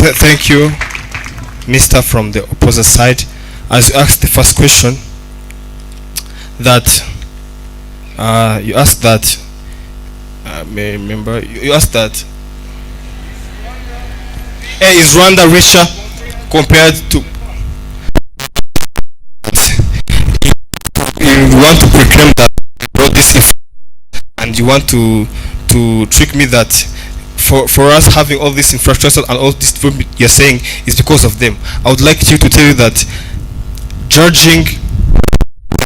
Thank you, Mr. from the opposite side. As you asked the first question, that you asked that, may remember, you asked that, is Rwanda richer compared to, you want to proclaim that brought this and you want to trick me that for us having all this infrastructure and all this development you're saying is because of them. I would like you to tell you that judging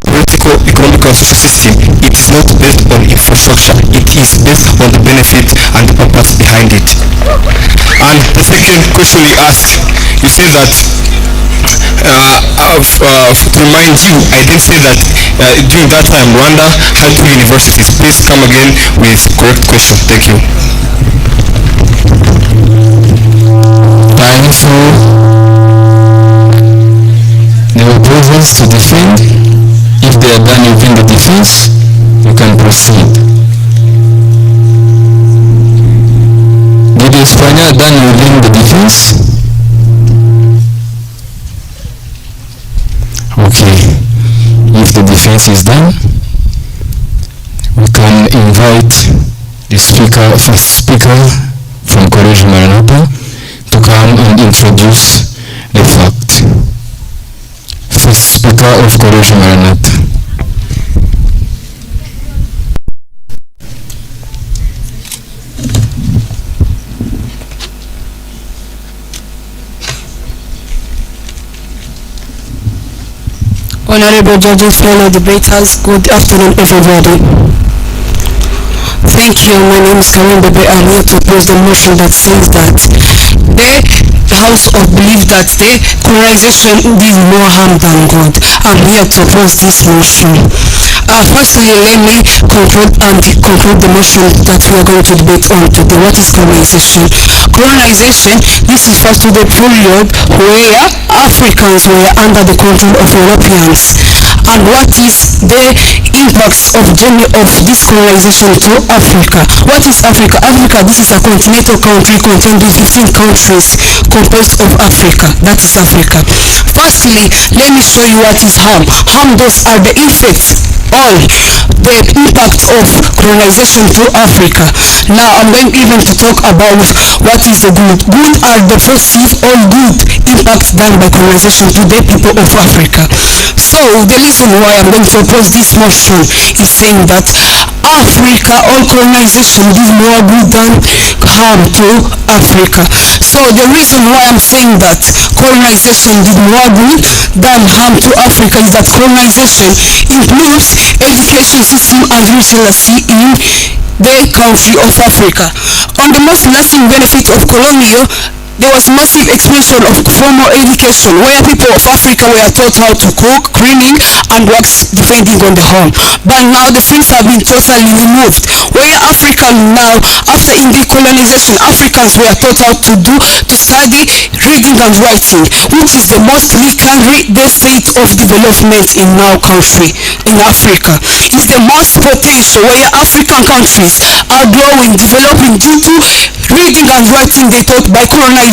political, economical, social system, it is not based on infrastructure. It is based on the benefit and the purpose behind it. And the second question you asked, you say that to remind you, I didn't say that during that time Rwanda had 2 universities. Please come again with correct question. Thank you. Time for the opposers to defend. If they are done within the defense, you can proceed. Did Espanya done within the defense? Okay. If the defense is done, we can invite the first speaker from College Maranatha to come and introduce the fact. First speaker of College Maranatha. Honorable judges, fellow debaters, good afternoon everybody. Thank you. My name is Karim Bebe. I'm here to oppose the motion that says that the House of believe that the colonization did more harm than good. I'm here to oppose this motion. Firstly, let me conclude the motion that we are going to debate on today. What is colonization? Colonization, this is first to the period where Africans were under the control of Europeans. And what is the impacts of this colonization to Africa? What is Africa? Africa, this is a continental country containing 15 countries composed of Africa. That is Africa. Firstly, let me show you what is harm. Harm, those are the effects, all the impact of colonization to Africa. Now I'm going even to talk about what is the good. Good are the positive or good impacts done by colonization to the people of Africa. So the reason why I'm going to oppose this motion is saying that Africa, all colonization did more good than harm to Africa. So the reason why I'm saying that colonization did more good than harm to Africa is that colonization improves education system and literacy in the country of Africa. On the most lasting benefit of colonial, there was massive expansion of formal education where people of Africa were taught how to cook, cleaning, and works depending on the home. But now the things have been totally removed. Where Africa now, after in decolonization, Africans were taught how to study reading and writing, which is the most we can read the state of development in our country, in Africa. It's the most potential where African countries are growing, developing due to reading and writing they taught by colonizers.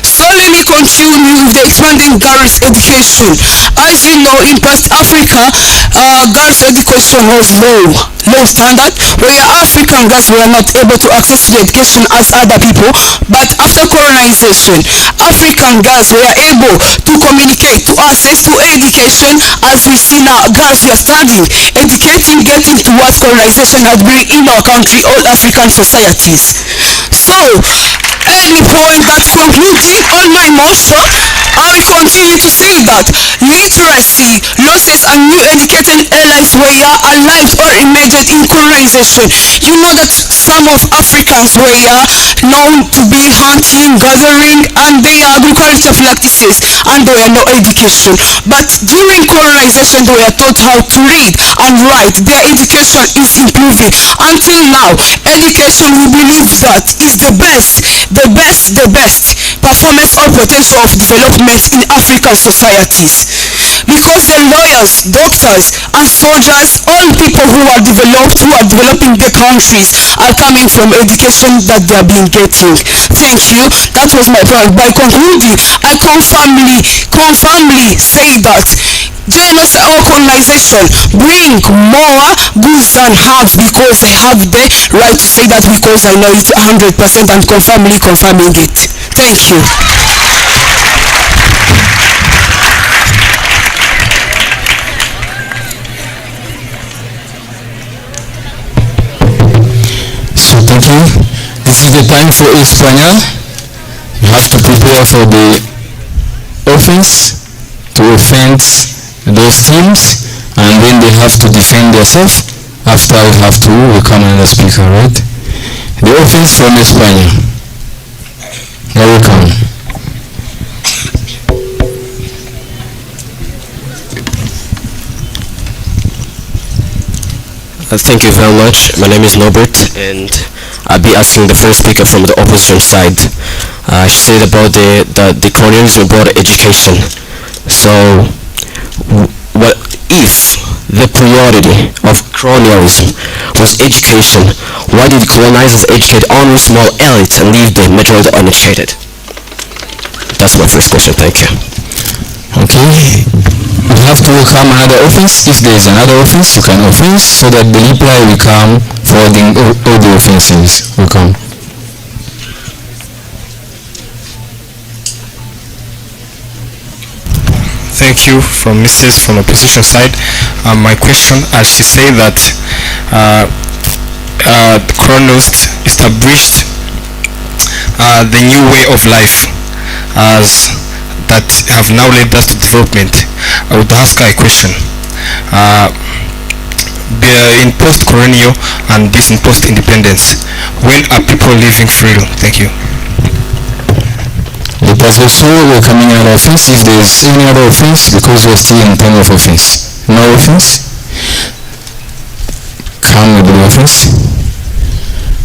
So let me continue with the expanding girls' education. As you know, in past Africa, girls' education was low standard, where African girls were not able to access the education as other people. But after colonization, African girls were able to communicate, to access to education. As we see now, girls were studying, educating, getting to what colonization had been in our country, all African societies. So, any point that concluding on my motion, I will continue to say that literacy losses and new educated allies were alive or emerged in colonization. You know that some of Africans were known to be hunting, gathering, and their agriculture practices, and there were no education. But during colonization, they were taught how to read and write. Their education is improving. Until now, education, we believe that is the the best performance or potential of development in African societies. Because the lawyers, doctors, and soldiers, all people who are developing the countries are coming from education that they have been getting. Thank you. That was my point. By concluding, I confirmly say that genocide or colonization bring more goods than harms, because I have the right to say that, because I know it 100% and confirming it. Thank you. So thank you. This is the time for Espanya. You have to prepare for the offense to offend those teams, and then they have to defend themselves. After we have to welcome another speaker, right? The offense from Espanya. Welcome. Thank you very much. My name is Norbert, and I'll be asking the first speaker from the opposition side. She said about the colonialism brought education. So, what if the priority of colonialism was education? Why did colonizers educate only small elites and leave the majority uneducated? That's my first question. Thank you. Okay. We have to welcome another offense. If there is another offense, you can offense, so that the reply will come for all the offenses. Welcome. Thank you from Mrs. from opposition side. My question, as she said that Kronos established the new way of life as that have now led us to development. I would ask her a question. In post-colonial and this in post-independence, when are people living freely? Thank you. Let us also welcoming another offense if there is any other offense, because we are still in time of offense. No offense? Come with the offense.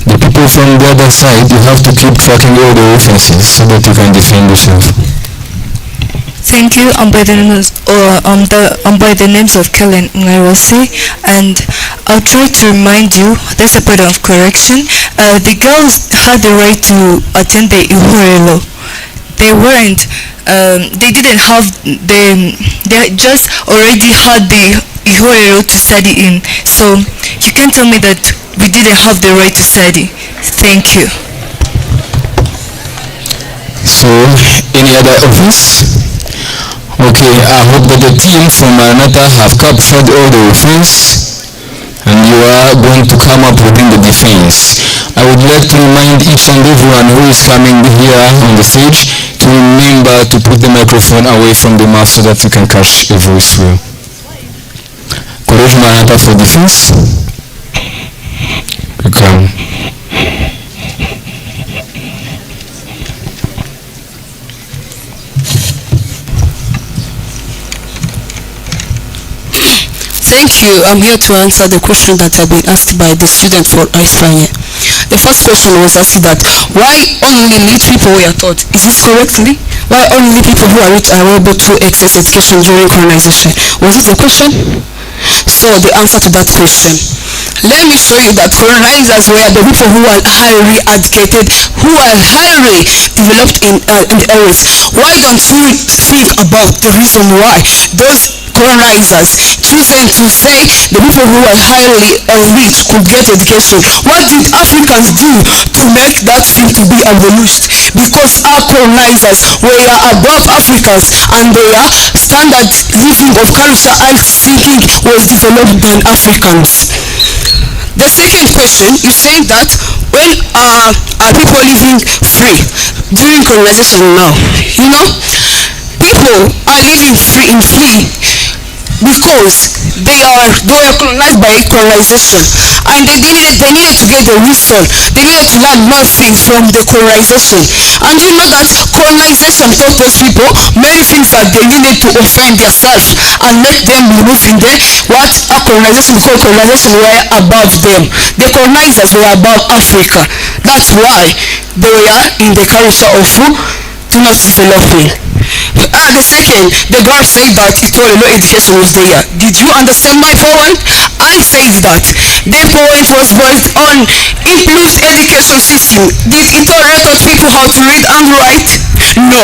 The people from the other side, you have to keep tracking all the offenses so that you can defend yourself. Thank you. I'm by the names of Kellen Ngairose, and I'll try to remind you. There's a point of correction. The girls had the right to attend the Ihorelo. They weren't. They didn't have the. They just already had the Ihorelo to study in. So you can't tell me that we didn't have the right to study. Thank you. So, any other offense? Okay, I hope that the team from Maranatha have captured all the offense and you are going to come up within the defense. I would like to remind each and everyone who is coming here on the stage to remember to put the microphone away from the mouth so that you can catch a voice well. College Maranatha for defense. Welcome. Thank you. I'm here to answer the question that have been asked by the student for Espanya. The first question was asked that why only rich people were taught. Is this correctly? Why only people who are rich are able to access education during colonization? Was it the question? So the answer to that question. Let me show you that colonizers were the people who are highly educated, who are highly developed in the areas. Why don't you think about the reason why those colonizers choosing to say the people who are highly rich could get education? What did Africans do to make that thing to be abolished? Because our colonizers were above Africans and their standard living of culture and thinking was developed than Africans. The second question is saying that when are people living free during colonization now? You know, people are living free because they were colonized by colonization, and they needed to get the wisdom. They needed to learn nothing from the colonization. And you know that colonization taught those people many things that they needed to offend themselves and make them believe in the what a colonization, because colonization were above them. The colonizers were above Africa. That's why they were in the culture of do not developing. The second, the girl said that Itorelo education was there. Did you understand my point? I said that the point was based on improved education system. Did Itorelo taught people how to read and write? No.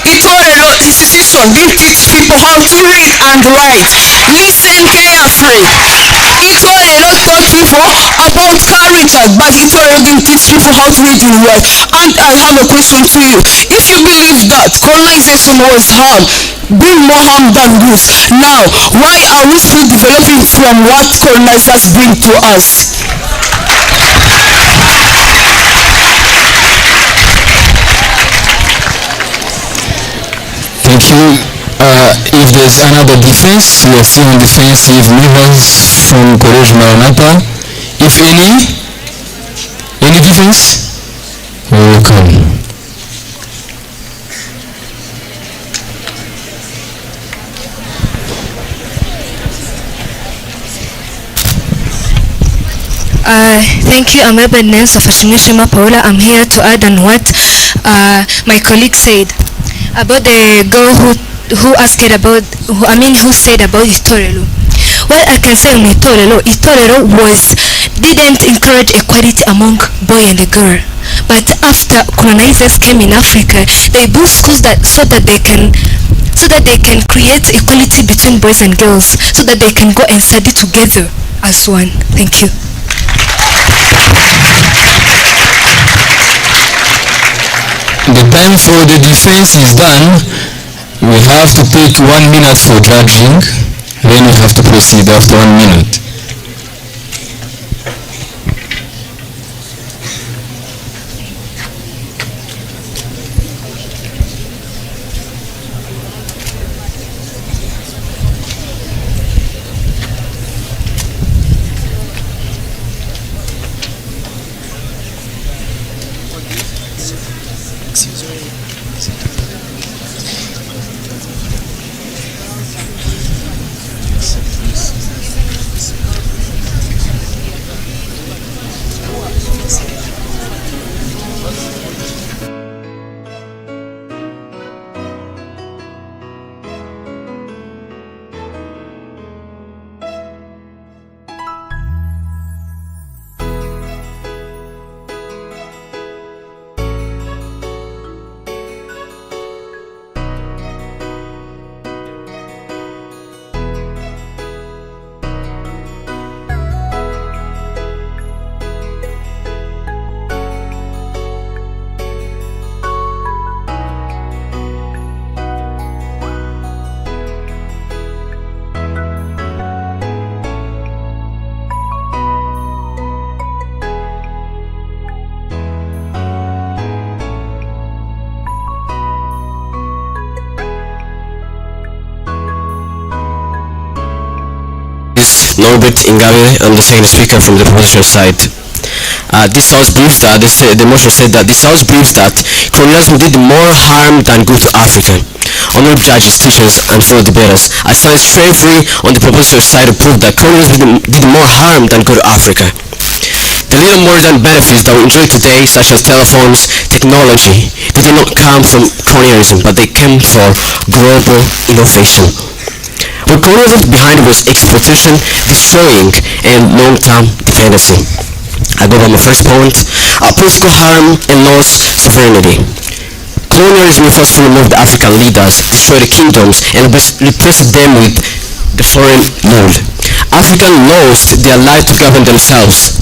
Itorelo institution didn't teach people how to read and write. Listen carefully. Itorelo taught people about character, but Itorelo didn't teach people how to read and write. And I have a question to you. If you believe that colonization was harm, bring more harm than good, now why are we still developing from what colonizers bring to us? Thank you. If there's another defense, we are still on defensive movers from College Maranatha. If any defense, welcome. Thank you. I'm Ebenezer Fashimishima Paula. I'm here to add on what my colleague said about the girl who asked about who said about Itorelo. Well, I can say on Itorelo didn't encourage equality among boy and the girl. But after colonizers came in Africa, they built schools so that they can create equality between boys and girls, so that they can go and study together as one. Thank you. The time for the defense is done. We have to take 1 minute for judging, then we have to proceed after 1 minute. Norbert Ingabe. I'm the second speaker from the opposition side. This House believes that the motion said that this House believes that colonialism did more harm than good to Africa. Honorable judges, teachers, and fellow debaters, I stand strongly on the proposition side to prove that colonialism did more harm than good to Africa. The little more than benefits that we enjoy today, such as telephones, technology, they did not come from colonialism, but they came from global innovation. What colonialism behind was exploitation, destroying, and long-term dependency. I go by my first point, political harm and lost sovereignty. Colonialism refers to remove the African leaders, destroy the kingdoms, and replace them with the foreign mold. Africans lost their right to govern themselves.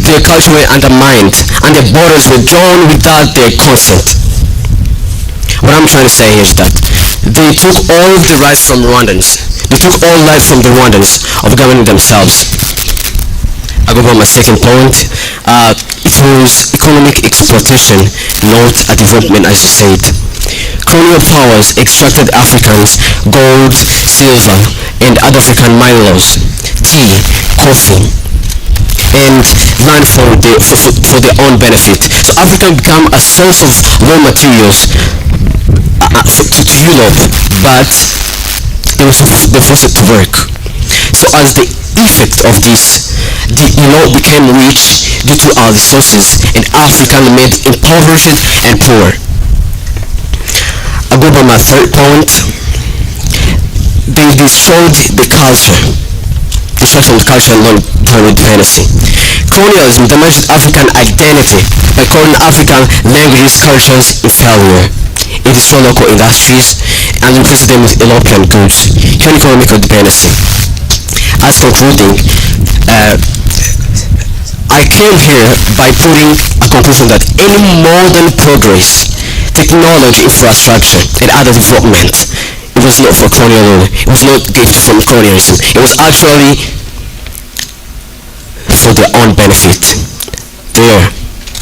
Their culture were undermined, and their borders were drawn without their consent. What I'm trying to say is that they took all of the rights from Rwandans. They took all rights from the Rwandans of governing themselves. I go on my second point. It was economic exploitation, not a development, as you said. colonial powers extracted Africans gold, silver, and other African minerals, tea, coffee, and land for their own benefit. So Africa became a source of raw materials to Europe, but they forced it to work. So as the effect of this, the Europe became rich due to our resources, and Africa remained impoverished and poor. I go by my third point. They destroyed the culture. Destruction of culture and long-term dependency. Colonialism damaged African identity by calling African languages, cultures inferior. It destroyed local industries and replaced them with European goods. Human economic dependency. As concluding, I came here by putting a conclusion that any modern progress, technology, infrastructure, and other development, it was not for colonialism. It was not gift from colonialism. It was actually for their own benefit. There,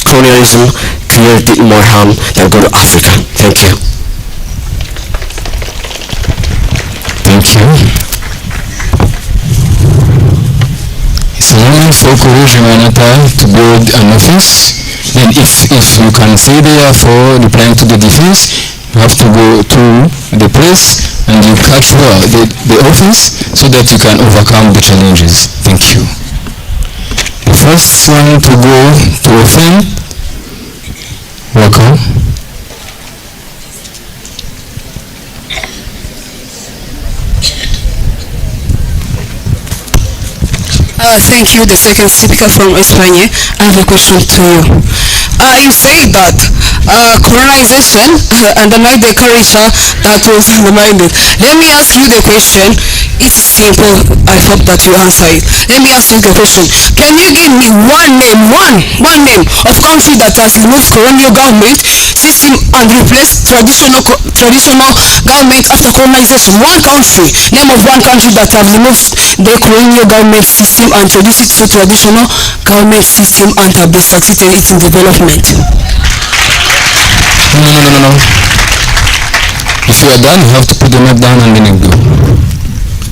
colonialism clearly did more harm than good to Africa. Thank you. Thank you. It's a moment for College Maranatha to build an office. Then if you can stay there for replying to the defense, you have to go to the place and you catch the office so that you can overcome the challenges. Thank you. The first one to go to offend, welcome. Thank you, the second speaker from Espanya. I have a question to you. You say that colonization undermined the culture that was undermined. Let me ask you the question. It's simple. I hope that you answer it. Let me ask you the question. Can you give me one name of country that has removed colonial government system and replaced traditional government after colonization? One country. Name of one country that have removed the colonial government system and introduced it to traditional government system and have been succeeded in its development. No. If you are done, you have to put the map down and then you go.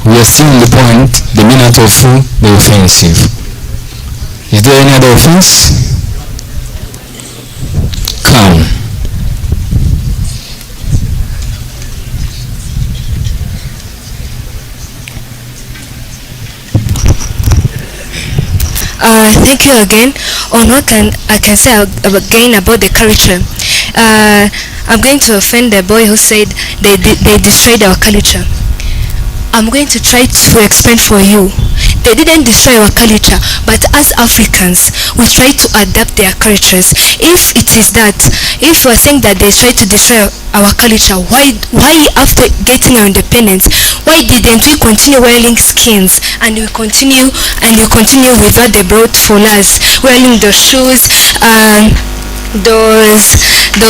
We are still on the point, the minute of the offensive. Is there any other offense? Come. Thank you again. On what I can say again about the culture. I'm going to offend the boy who said they destroyed our culture. I'm going to try to explain for you. They didn't destroy our culture, but as Africans, we try to adapt their cultures. If it is that, if we're saying that they try to destroy our culture, why after getting our independence, why didn't we continue wearing skins and we continue with what they brought for us, wearing the shoes, those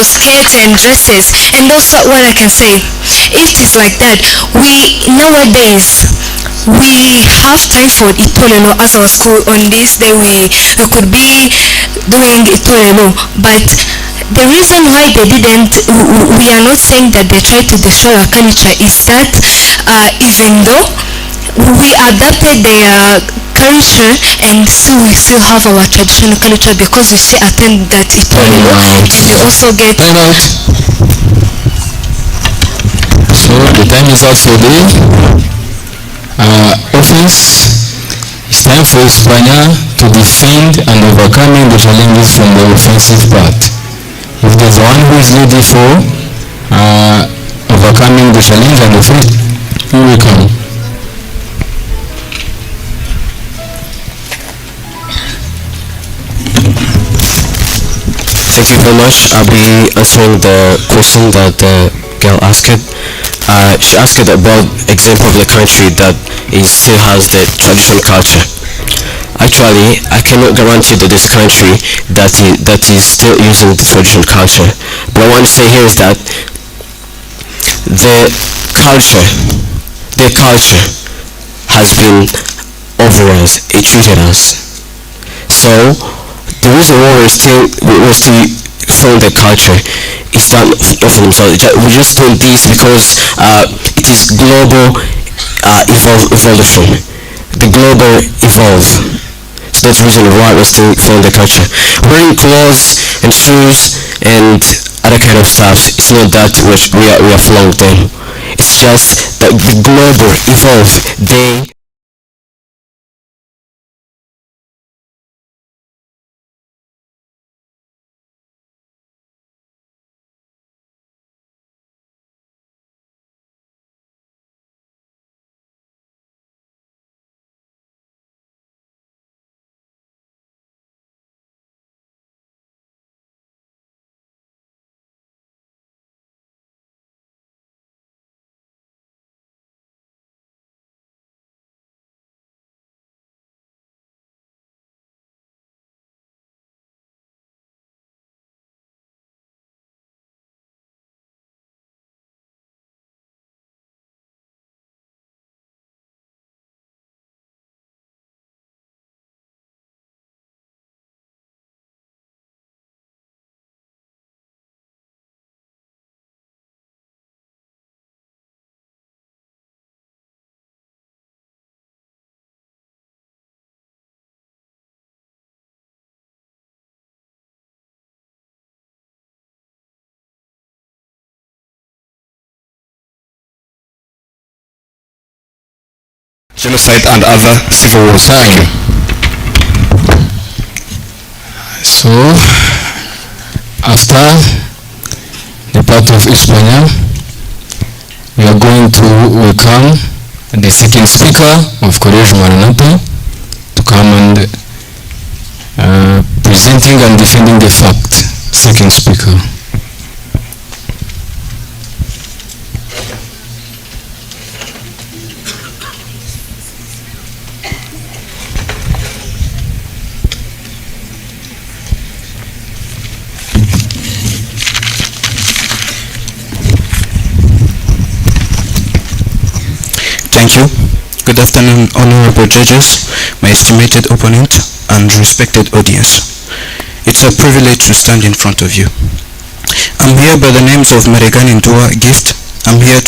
skirts and dresses? And also what I can say, if it is like that, we nowadays we have time for Itolelo as our school. On this day we could be doing Itolelo, but the reason why they didn't, we are not saying that they tried to destroy our culture, is that even though we adapted their culture and still we still have our traditional culture because we still attend that Itolelo and we also get time out. So the time is out for the offense. It's time for Espanya to defend and overcoming the challenges from the offensive part. If there's one who is ready for overcoming the challenge and offense, you will come. Thank you very much. I'll be answering the question that the girl asked. She asked about example of the country that still has the traditional culture. Actually, I cannot guarantee that this country that is still using the traditional culture. But what I want to say here is that their culture has been over us. It treated us. So the reason why we're still following the culture is done of themselves. We're just doing this because it is global evolution. The global evolve. So that's the reason why we're still following the culture. Wearing clothes and shoes and other kind of stuff, it's not that we are following them. It's just that the global evolve. They genocide and other civil wars. Thank you. So, after the part of Espanya, we are going to welcome the second speaker of College Maranatha to come and presenting and defending the fact. Second speaker. Thank you. Good afternoon, honorable judges, my estimated opponent, and respected audience. It's a privilege to stand in front of you. I'm here by the names of Maregani Ndua Gift. I'm here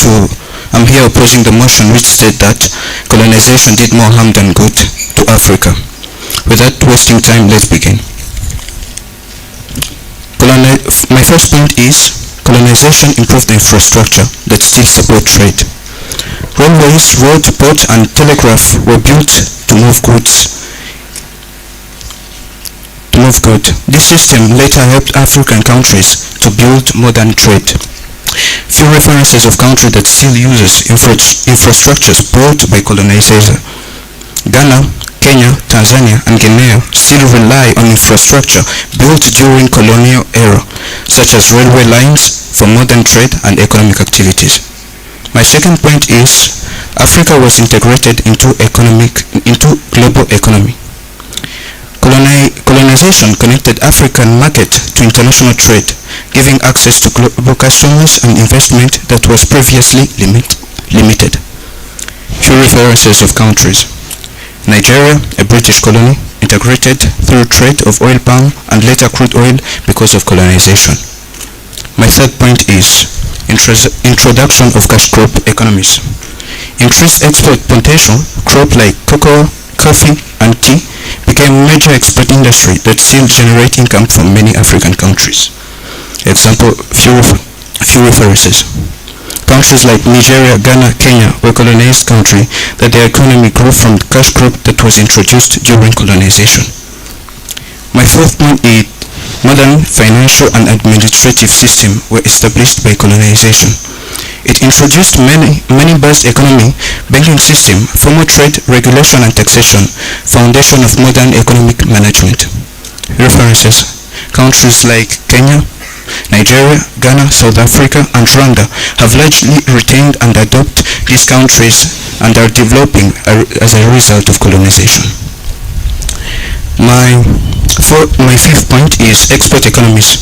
opposing the motion which states that colonization did more harm than good to Africa. Without wasting time, let's begin. My first point is colonization improved the infrastructure that still support trade. Railways, road, port, and telegraph were built to move goods. This system later helped African countries to build modern trade. Few references of countries that still uses infrastructures brought by colonization. Ghana, Kenya, Tanzania, and Guinea still rely on infrastructure built during colonial era, such as railway lines for modern trade and economic activities. My second point is Africa was integrated into global economy. Colonization connected African market to international trade, giving access to global customers and investment that was previously limited. Few references of countries. Nigeria, a British colony, integrated through trade of oil palm and later crude oil because of colonization. My third point is introduction of cash crop economies. Increased export potential, crop like cocoa, coffee, and tea became major export industry that still generate income from many African countries. Example, few references. Countries like Nigeria, Ghana, Kenya were colonized countries that their economy grew from cash crop that was introduced during colonization. My fourth point is modern financial and administrative system were established by colonization. It introduced money-based economy, banking system, formal trade, regulation and taxation, foundation of modern economic management. References. Countries like Kenya, Nigeria, Ghana, South Africa, and Rwanda have largely retained and adopted these countries and are developing as a result of colonization. My fifth point is export economies.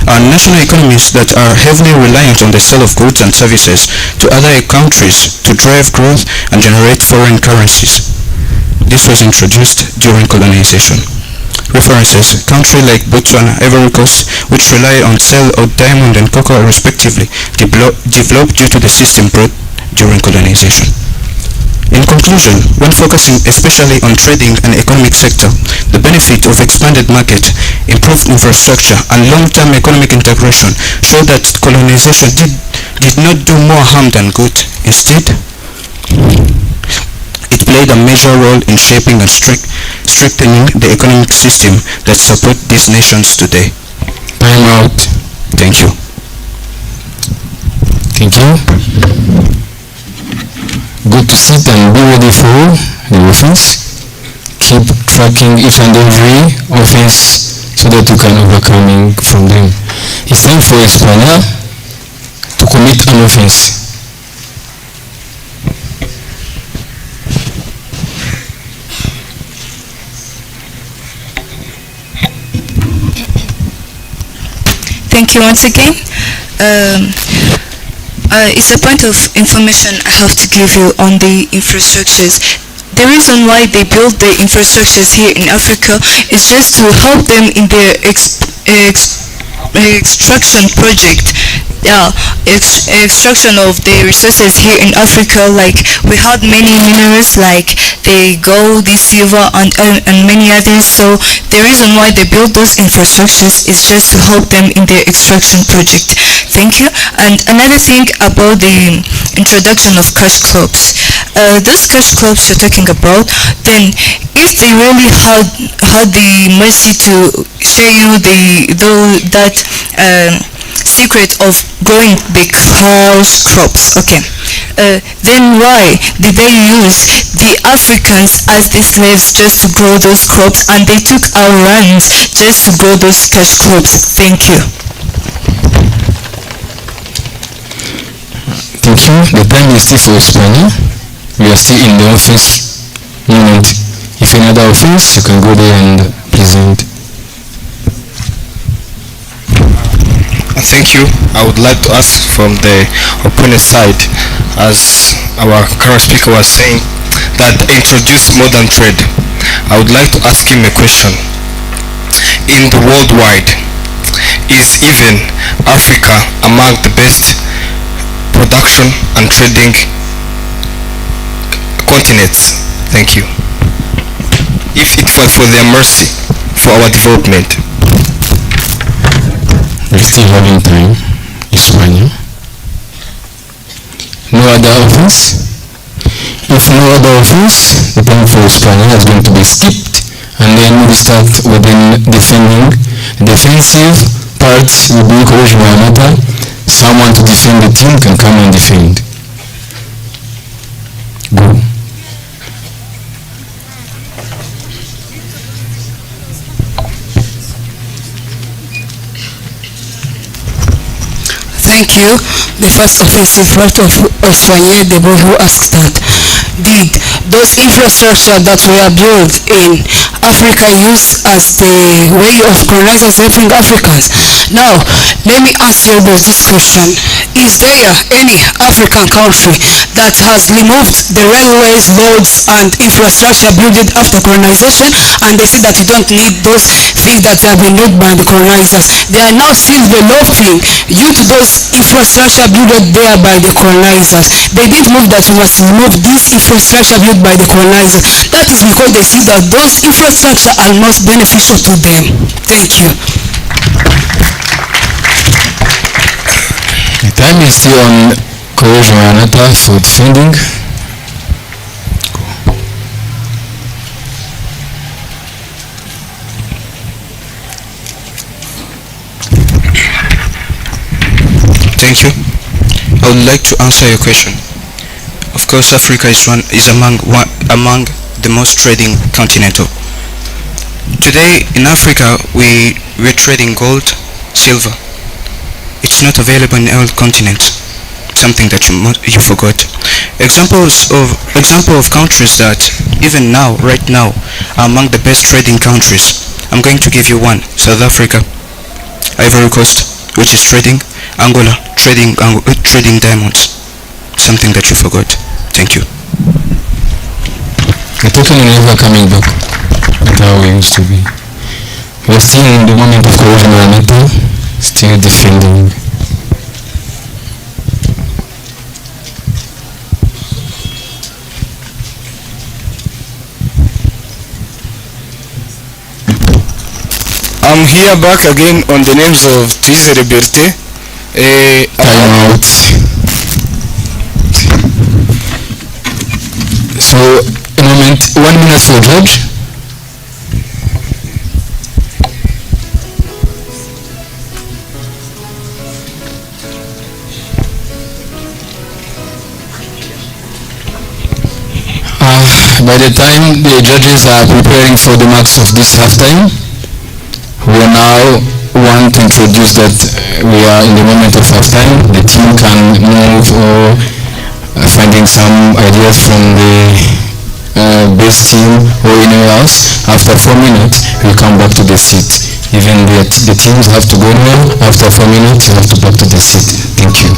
Our national economies that are heavily reliant on the sale of goods and services to other countries to drive growth and generate foreign currencies. This was introduced during colonization. References: countries like Botswana, Ivory Coast, which rely on sale of diamond and cocoa respectively, developed due to the system brought during colonization. In conclusion, when focusing especially on trading and economic sector, the benefit of expanded market, improved infrastructure, and long-term economic integration show that colonization did not do more harm than good. Instead, it played a major role in shaping and strengthening the economic system that support these nations today. Time out. Thank you. Thank you. Go to sit and be ready for the offense. Keep tracking each and every offense so that you can overcome from them. It's time for Espanya to commit an offense. Thank you once again. It's a point of information I have to give you on the infrastructures. The reason why they build the infrastructures here in Africa is just to help them in their extraction project. Extraction of the resources here in Africa, like we had many minerals like the gold, the silver, and many others. So the reason why they build those infrastructures is just to help them in their extraction project. Thank you. And another thing about the introduction of cash crops. Those cash crops you're talking about, then if they really had the mercy to show you that secret of growing the cash crops, okay, then why did they use the Africans as the slaves just to grow those crops, and they took our lands just to grow those cash crops? Thank you. Thank you. The time is still for Espanya. We are still in the office moment. If any other offense, you can go there and present. Thank you. I would like to ask from the opponent side, as our current speaker was saying, that introduce modern trade. I would like to ask him a question. In the worldwide, is even Africa among the best production and trading continents? Thank you. If it was for their mercy for our development. We're still having time. Espanya. No other offense? If no other offense, the time for Espanya is going to be skipped, and then we start within defending. Defensive parts will be College Maranatha. Someone to defend the team can come and defend. Go. Thank you. The first offensive part of Espanya, the boy who asked that, did those infrastructure that were built in Africa used as the way of colonizers helping Africans? Now, let me ask you about this question. Is there any African country that has removed the railways, roads, and infrastructure built after colonization, and they say that you don't need those things that have been built by the colonizers? They are now still developing due to those infrastructure built there by the colonizers. They didn't move that we must remove this infrastructure built by the colonizers. That is because they see that those infrastructure are not beneficial to them. Thank you. The time is still on College Maranatha for defending. Thank you. I would like to answer your question. Of course, Africa is among the most trading continental. Today in Africa, we're trading gold, silver. It's not available in all continents. Something that you forgot. Example of countries that even now, right now, are among the best trading countries. I'm going to give you one: South Africa, Ivory Coast, which is trading, Angola, trading diamonds. Something that you forgot. Thank you. The token is never coming back at how we used to be. We are still in the moment of College Maranatha, still defending. I'm here back again on the names of Twizere Bertin. Time out. So, a moment, 1 minute for judge. By the time the judges are preparing for the marks of this halftime, we are now want to introduce that we are in the moment of halftime. The team can move or finding some ideas from the base team or anywhere else. After 4 minutes, we come back to the seat. Even the teams have to go now. After 4 minutes, you have to back to the seat. Thank you.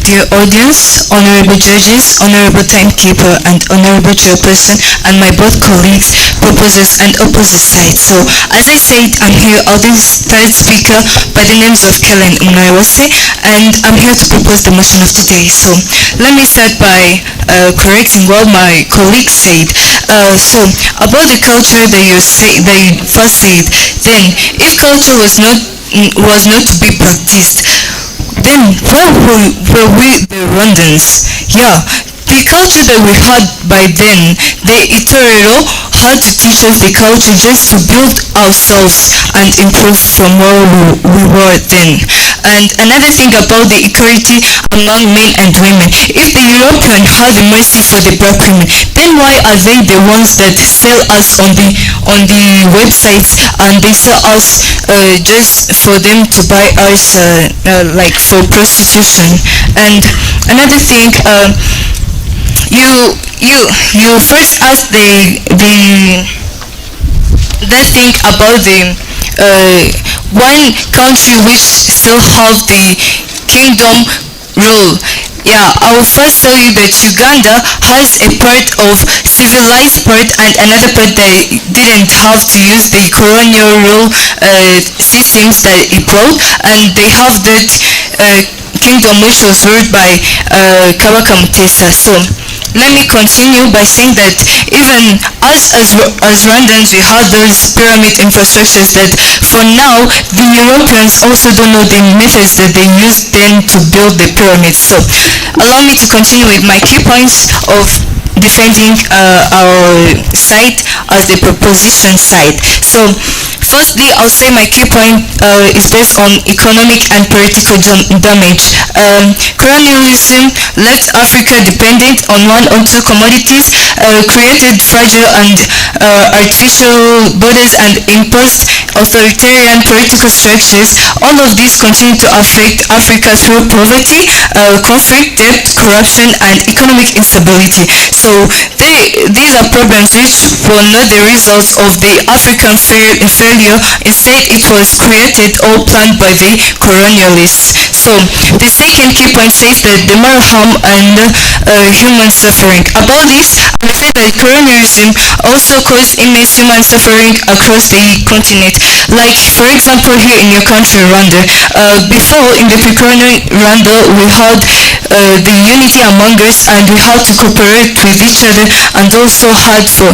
dear audience, honorable judges, honorable timekeeper, and honorable chairperson, and my both colleagues, proposers, and opposite sides. So, as I said, I'm here as the third speaker by the names of Kellen Umnaiwase, and I'm here to propose the motion of today. So, let me start by correcting what my colleague said. So, about the culture that you first said, then if culture was not to be practiced, then where were we the Rwandans? Yeah, the culture that we had by then, the Itorero had to teach us the culture just to build ourselves and improve from where we were then. And another thing about the equality among men and women, if the European had the mercy for the black women, then why are they the ones that sell us on the websites, and they sell us just for them to buy us like for prostitution? And another thing, you first asked that thing about the one country which still have the kingdom rule. Yeah, I will first tell you that Uganda has a part of civilized part and another part that didn't have to use the colonial rule systems that it brought, and they have that kingdom which was ruled by Kabaka Mutesa. So let me continue by saying that even as Rwandans, we have those pyramid infrastructures that for now the Europeans also don't know the methods that they used then to build the pyramids. So allow me to continue with my key points of defending our side as the proposition side. So firstly, I'll say my key point is based on economic and political damage. Colonialism left Africa dependent on one or two commodities, created fragile and artificial borders, and imposed authoritarian political structures. All of these continue to affect Africa through poverty, conflict, debt, corruption, and economic instability. So these are problems which were not the results of the African failure. Instead, it was created or planned by the colonialists. So the second key point says that the moral harm and human suffering. About this, I would say that colonialism also caused immense human suffering across the continent. Like, for example, here in your country, Rwanda, before in the pre-colonial Rwanda, we had the unity among us, and we had to cooperate with each other, and also had to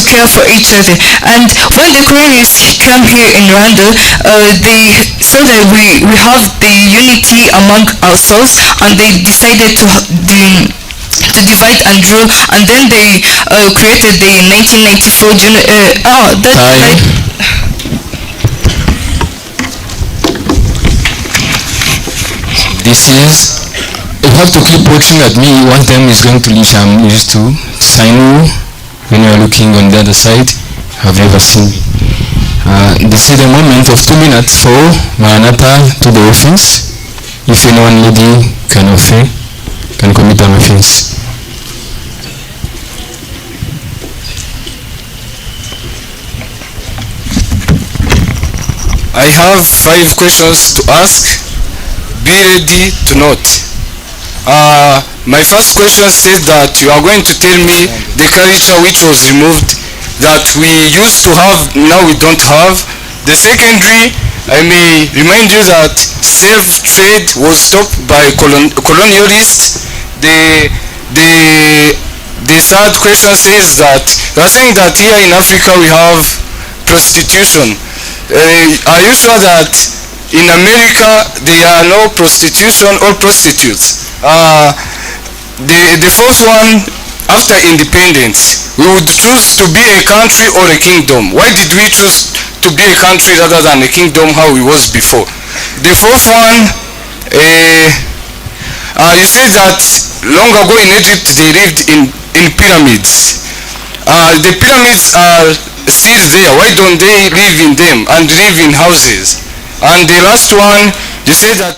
care for each other. And when the colonists came here in Rwanda, they saw that we have the unity among ourselves, and they decided to divide and rule, and then they created the 1994 This is, you have to keep watching at me. One time is going to leave. I'm used to sign you when you are looking on the other side. I've never seen. This is the moment of 2 minutes for Maranatha to the offense. If anyone lady can commit an offense. I have 5 questions to ask. Be ready to note. My first question says that you are going to tell me the culture which was removed that we used to have, now we don't have. The secondary, I may remind you that slave trade was stopped by colonialists. The third question says that you are saying that here in Africa we have prostitution. Are you sure that in America there are no prostitution or prostitutes? The fourth one, after independence, we would choose to be a country or a kingdom. Why did we choose to be a country rather than a kingdom how we was before? The fourth one, you said that long ago in Egypt they lived in pyramids. The pyramids are still there. Why don't they live in them and live in houses? And the last one, you said that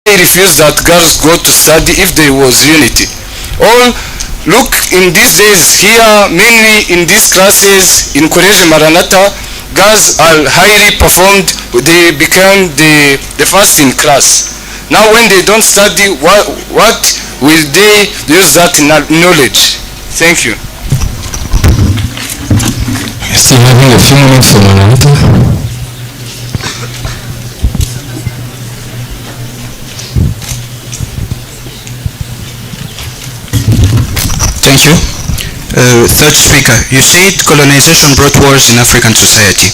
they refused that girls go to study if there was unity. All look in these days here, mainly in these classes in College Maranatha, girls are highly performed, they become the first in class. Now when they don't study, what will they use that knowledge? Thank you. Still having a few minutes for Maranatha. Thank you. Third speaker, you said colonization brought wars in African society.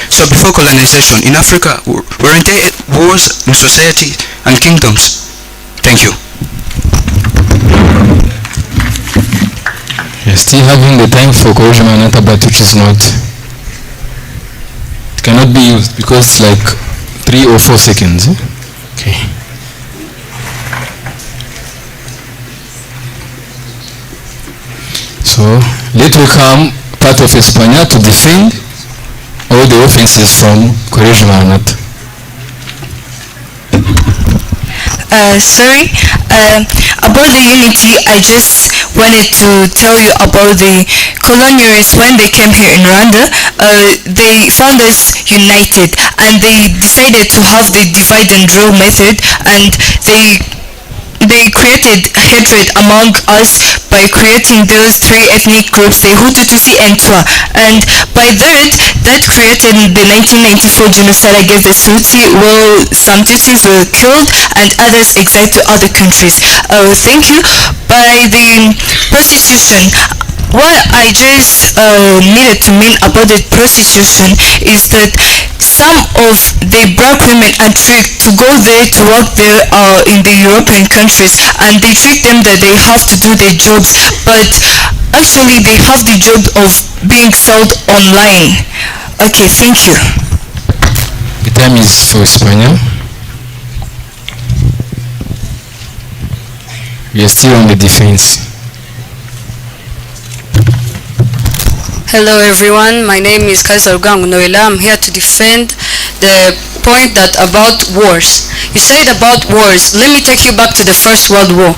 So before colonization, in Africa, weren't there wars in society and kingdoms? Thank you. You're still having the time for corrosion Maranatha, but which is not. It cannot be used because it's like 3 or 4 seconds. Okay. So let me come part of Espanya to defend all the offenses from corrosion Maranatha. Sorry, about the unity, I just wanted to tell you about the colonialists. When they came here in Rwanda, they found us united and they decided to have the divide and rule method, and they created hatred among us by creating those 3 ethnic groups, the Hutu, Tutsi and Twa. And by that created the 1994 genocide against the Tutsi. Well, some Tutsis were killed and others exiled to other countries. Thank you. By the prostitution, what I just needed to mean about the prostitution is that some of the black women are tricked to go there to work there in the European countries, and they trick them that they have to do their jobs, but actually they have the job of being sold online. Okay, thank you. The time is for Espanya. We are still on the defense. Hello everyone, my name is Kaiser Gang Noela. I'm here to defend the point that about wars. You said about wars. Let me take you back to the First World War.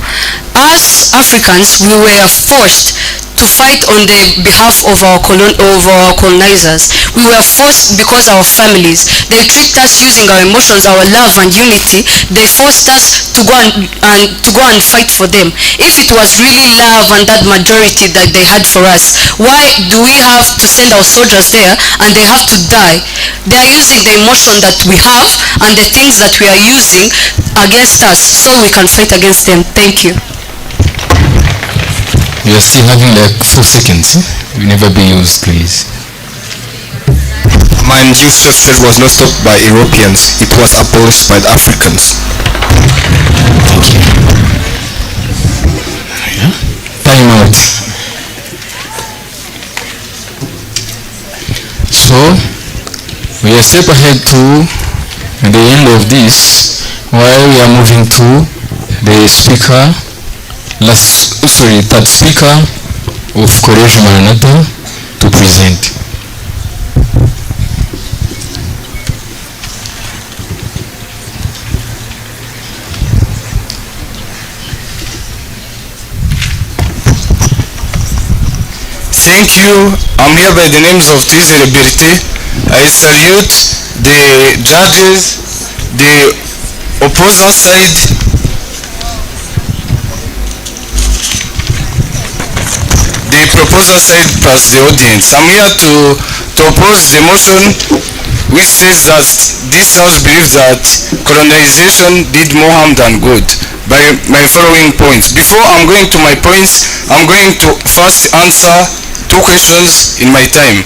As Africans, we were forced to fight on the behalf of our colonizers. We were forced because our families. They tricked us using our emotions, our love and unity. They forced us to go and fight for them. If it was really love and that majority that they had for us, why do we have to send our soldiers there and they have to die? They are using the emotion that we have and the things that we are using against us so we can fight against them. Thank you. We are still having like 4 seconds. Will never be used, please. Mind you, slave trade was not stopped by Europeans. It was abolished by the Africans. Thank you. Yeah. Time out. So we are step ahead to the end of this, while we are moving to the speaker. Third speaker of College Maranatha to present. Thank you. I'm here by the names of Twizy Liberté. I salute the judges, the opposing side, the proposal side plus the audience. I'm here to oppose the motion which says that this House believes that colonization did more harm than good by my following points. Before I'm going to my points, I'm going to first answer 2 questions in my time.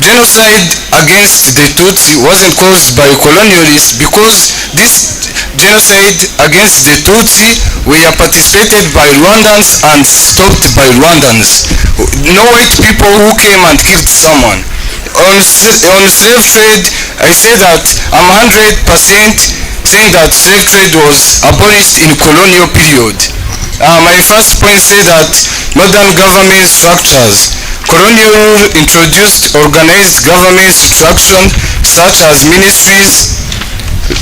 Genocide against the Tutsi wasn't caused by colonialists because this genocide against the Tutsi were participated by Rwandans and stopped by Rwandans. No white people who came and killed someone. On slave trade, I say that I'm 100% saying that slave trade was abolished in colonial period. My first point says that modern government structures. Colonial rule introduced organized government structure such as ministries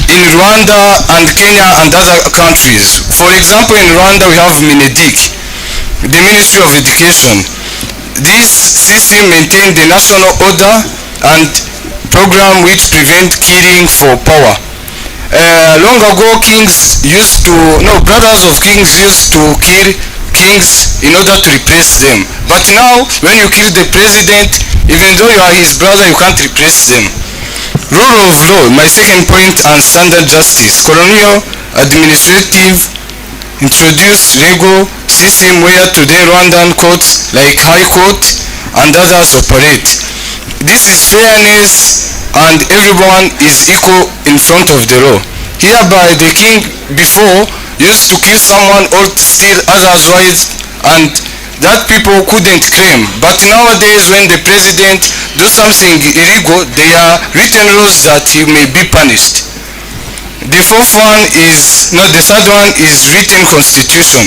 in Rwanda and Kenya and other countries. For example, in Rwanda we have Mineduc, the Ministry of Education. This system maintained the national order and program which prevent killing for power. Long ago, brothers of kings used to kill kings in order to replace them. But now, when you kill the president, even though you are his brother, you can't replace them. Rule of law, my second point, and standard justice. Colonial administrative introduced legal system where today Rwandan courts like High Court and others operate. This is fairness and everyone is equal in front of the law. Hereby the king before used to kill someone or to steal others' rights and that people couldn't claim. But nowadays when the president do something illegal, there are written rules that he may be punished. The third one is written constitution.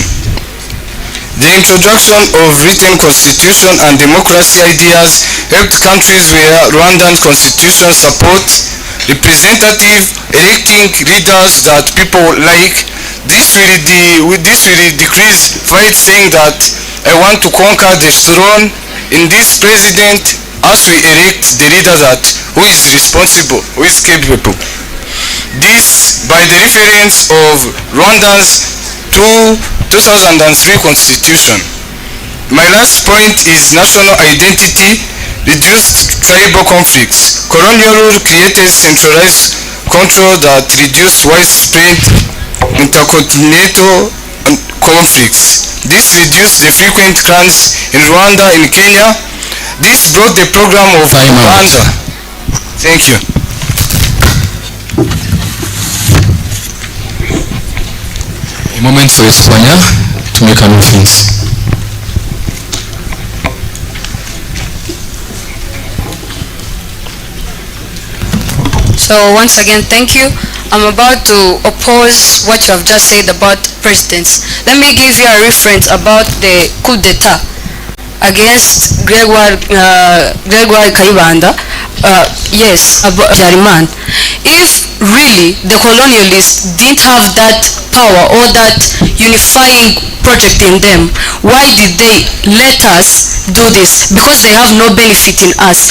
The introduction of written constitution and democracy ideas helped countries where Rwandan constitution supports representative electing leaders that people like. This will decrease fight saying that I want to conquer the throne in this president as we elect the leader who is responsible, who is capable. This by the reference of Rwanda's 2003 constitution. My last point is national identity, reduced tribal conflicts. Colonial rule created centralized control that reduced widespread intercontinental conflicts. This reduced the frequent clans in Rwanda and Kenya. This brought the program of Rwanda. Thank you. A moment for Espanya to make an offense. So once again, thank you. I'm about to oppose what you have just said about presidents. Let me give you a reference about the coup d'etat against Gregoire Kayibanda. Yes, about Jariman. If really the colonialists didn't have that power or that unifying project in them, why did they let us do this? Because they have no benefit in us.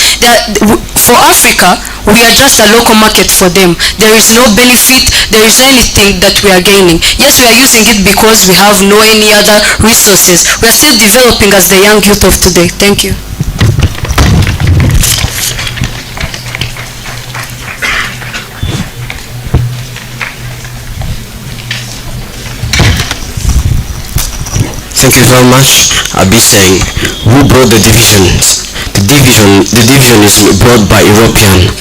For Africa, we are just a local market for them. There is no benefit, there is anything that we are gaining. Yes, we are using it because we have no any other resources. We are still developing as the young youth of today. Thank you. Thank you very much. I'll be saying, who brought the divisions? The division is brought by European.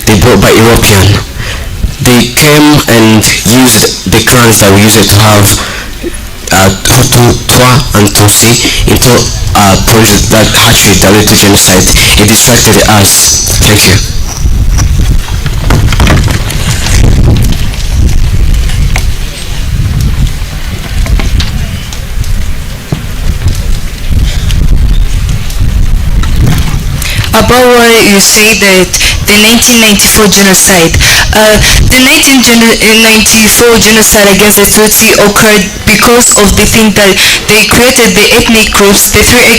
They brought by European. They came and used the clans that we used to have, Hutu, Twa, and Tutsi, into a project that actually directed genocide. It distracted us. Thank you. About what you say that the 1994 genocide. The 1994 genocide against the Tutsi occurred because of the thing that they created the ethnic groups, the three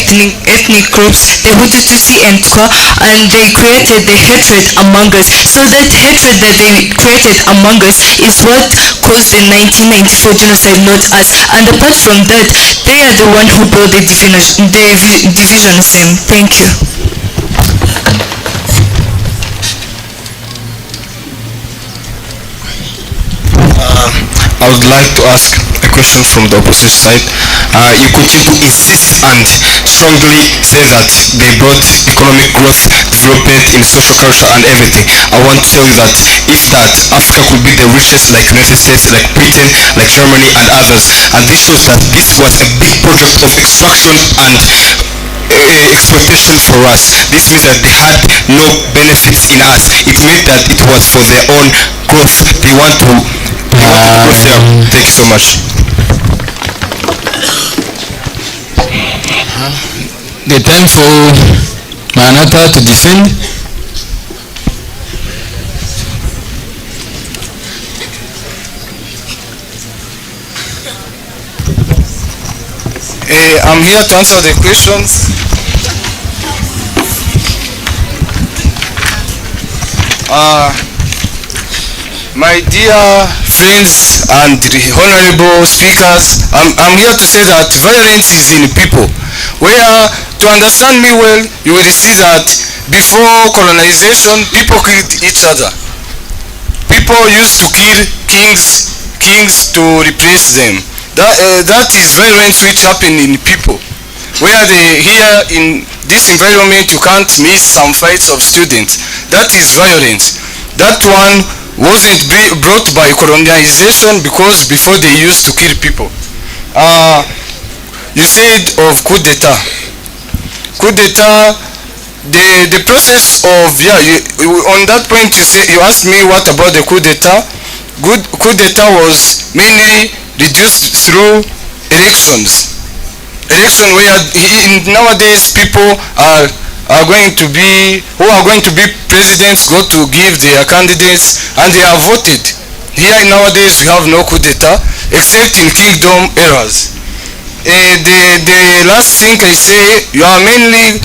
ethnic groups, the Hutu, Tutsi, and Twa, and they created the hatred among us. So that hatred that they created among us is what caused the 1994 genocide, not us. And apart from that, they are the one who brought the divisionism. Thank you. I would like to ask a question from the opposite side. You continue to insist and strongly say that they brought economic growth, development in social culture and everything. I want to tell you that if that, Africa could be the richest like United States, like Britain, like Germany and others. And this shows that this was a big project of extraction and exploitation for us. This means that they had no benefits in us. It meant that it was for their own growth. They want to growth there. Thank you so much. The time for Maranatha to defend. I'm here to answer the questions. Uh, my dear friends and honorable speakers, I'm here to say that violence is in people. Where, to understand me well, you will see that before colonization, people killed each other. People used to kill kings to replace them. That is violence which happen in people. Where here in this environment you can't miss some fights of students. That is violence. That one wasn't brought by colonization because before they used to kill people. You said of coup d'etat. Coup d'etat, the process of, on that point you asked me what about the coup d'etat. Coup d'etat was mainly reduced through elections. Election where nowadays people who are going to be presidents go to give their candidates and they are voted. Here nowadays we have no coup d'etat except in kingdom eras. The last thing I say, you are mainly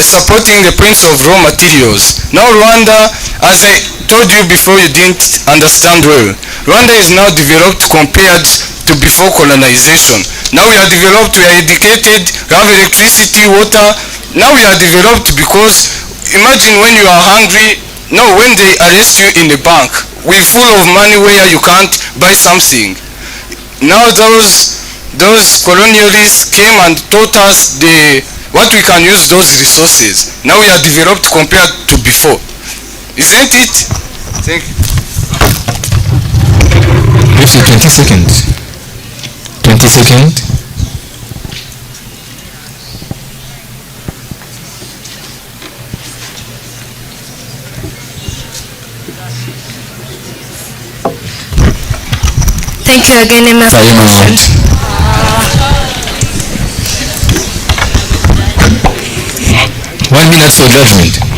supporting the prince of raw materials. Now Rwanda, as I told you before, you didn't understand well. Rwanda is now developed compared to before colonization. Now we are developed, we are educated, we have electricity, water. Now we are developed because imagine when you are hungry, when they arrest you in the bank with full of money where you can't buy something. Now those colonialists came and taught us what we can use those resources. Now we are developed compared to before. Isn't it? Thank you. Briefly, 20 seconds. 20 seconds. Thank you again, Emma, for the question. 1 minute for judgment.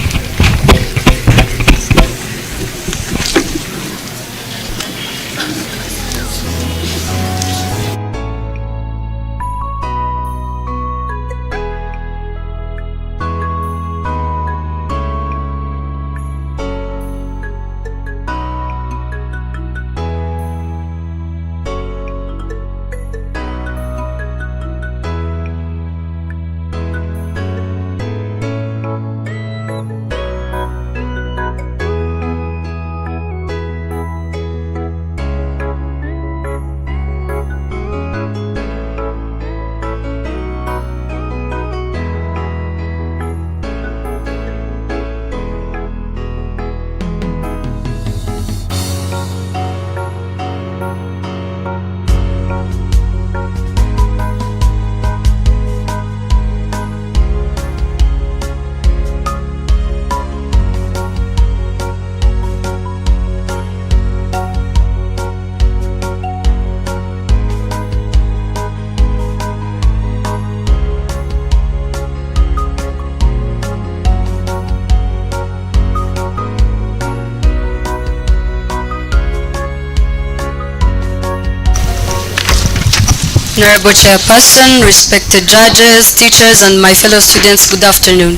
Honorable Chairperson, respected judges, teachers, and my fellow students, good afternoon.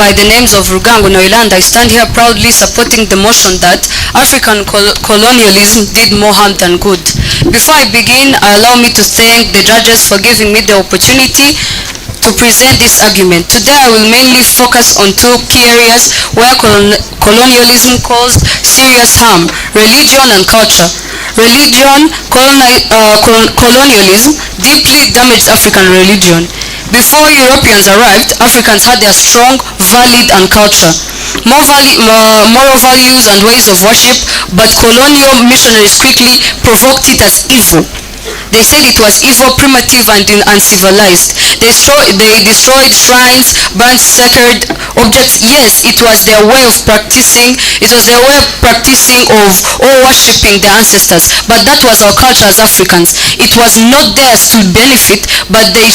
By the names of Rugango Noiland, I stand here proudly supporting the motion that African colonialism did more harm than good. Before I begin, allow me to thank the judges for giving me the opportunity to present this argument. Today I will mainly focus on two key areas where colonialism caused serious harm: religion and culture. Colonialism deeply damaged African religion. Before Europeans arrived, Africans had their strong, valid and culture, moral values and ways of worship, but colonial missionaries quickly provoked it as evil. They said it was evil, primitive and uncivilized. They destroyed shrines, burned sacred objects. Yes, it was their way of practicing, or worshipping their ancestors. But that was our culture as Africans. It was not theirs to benefit, but they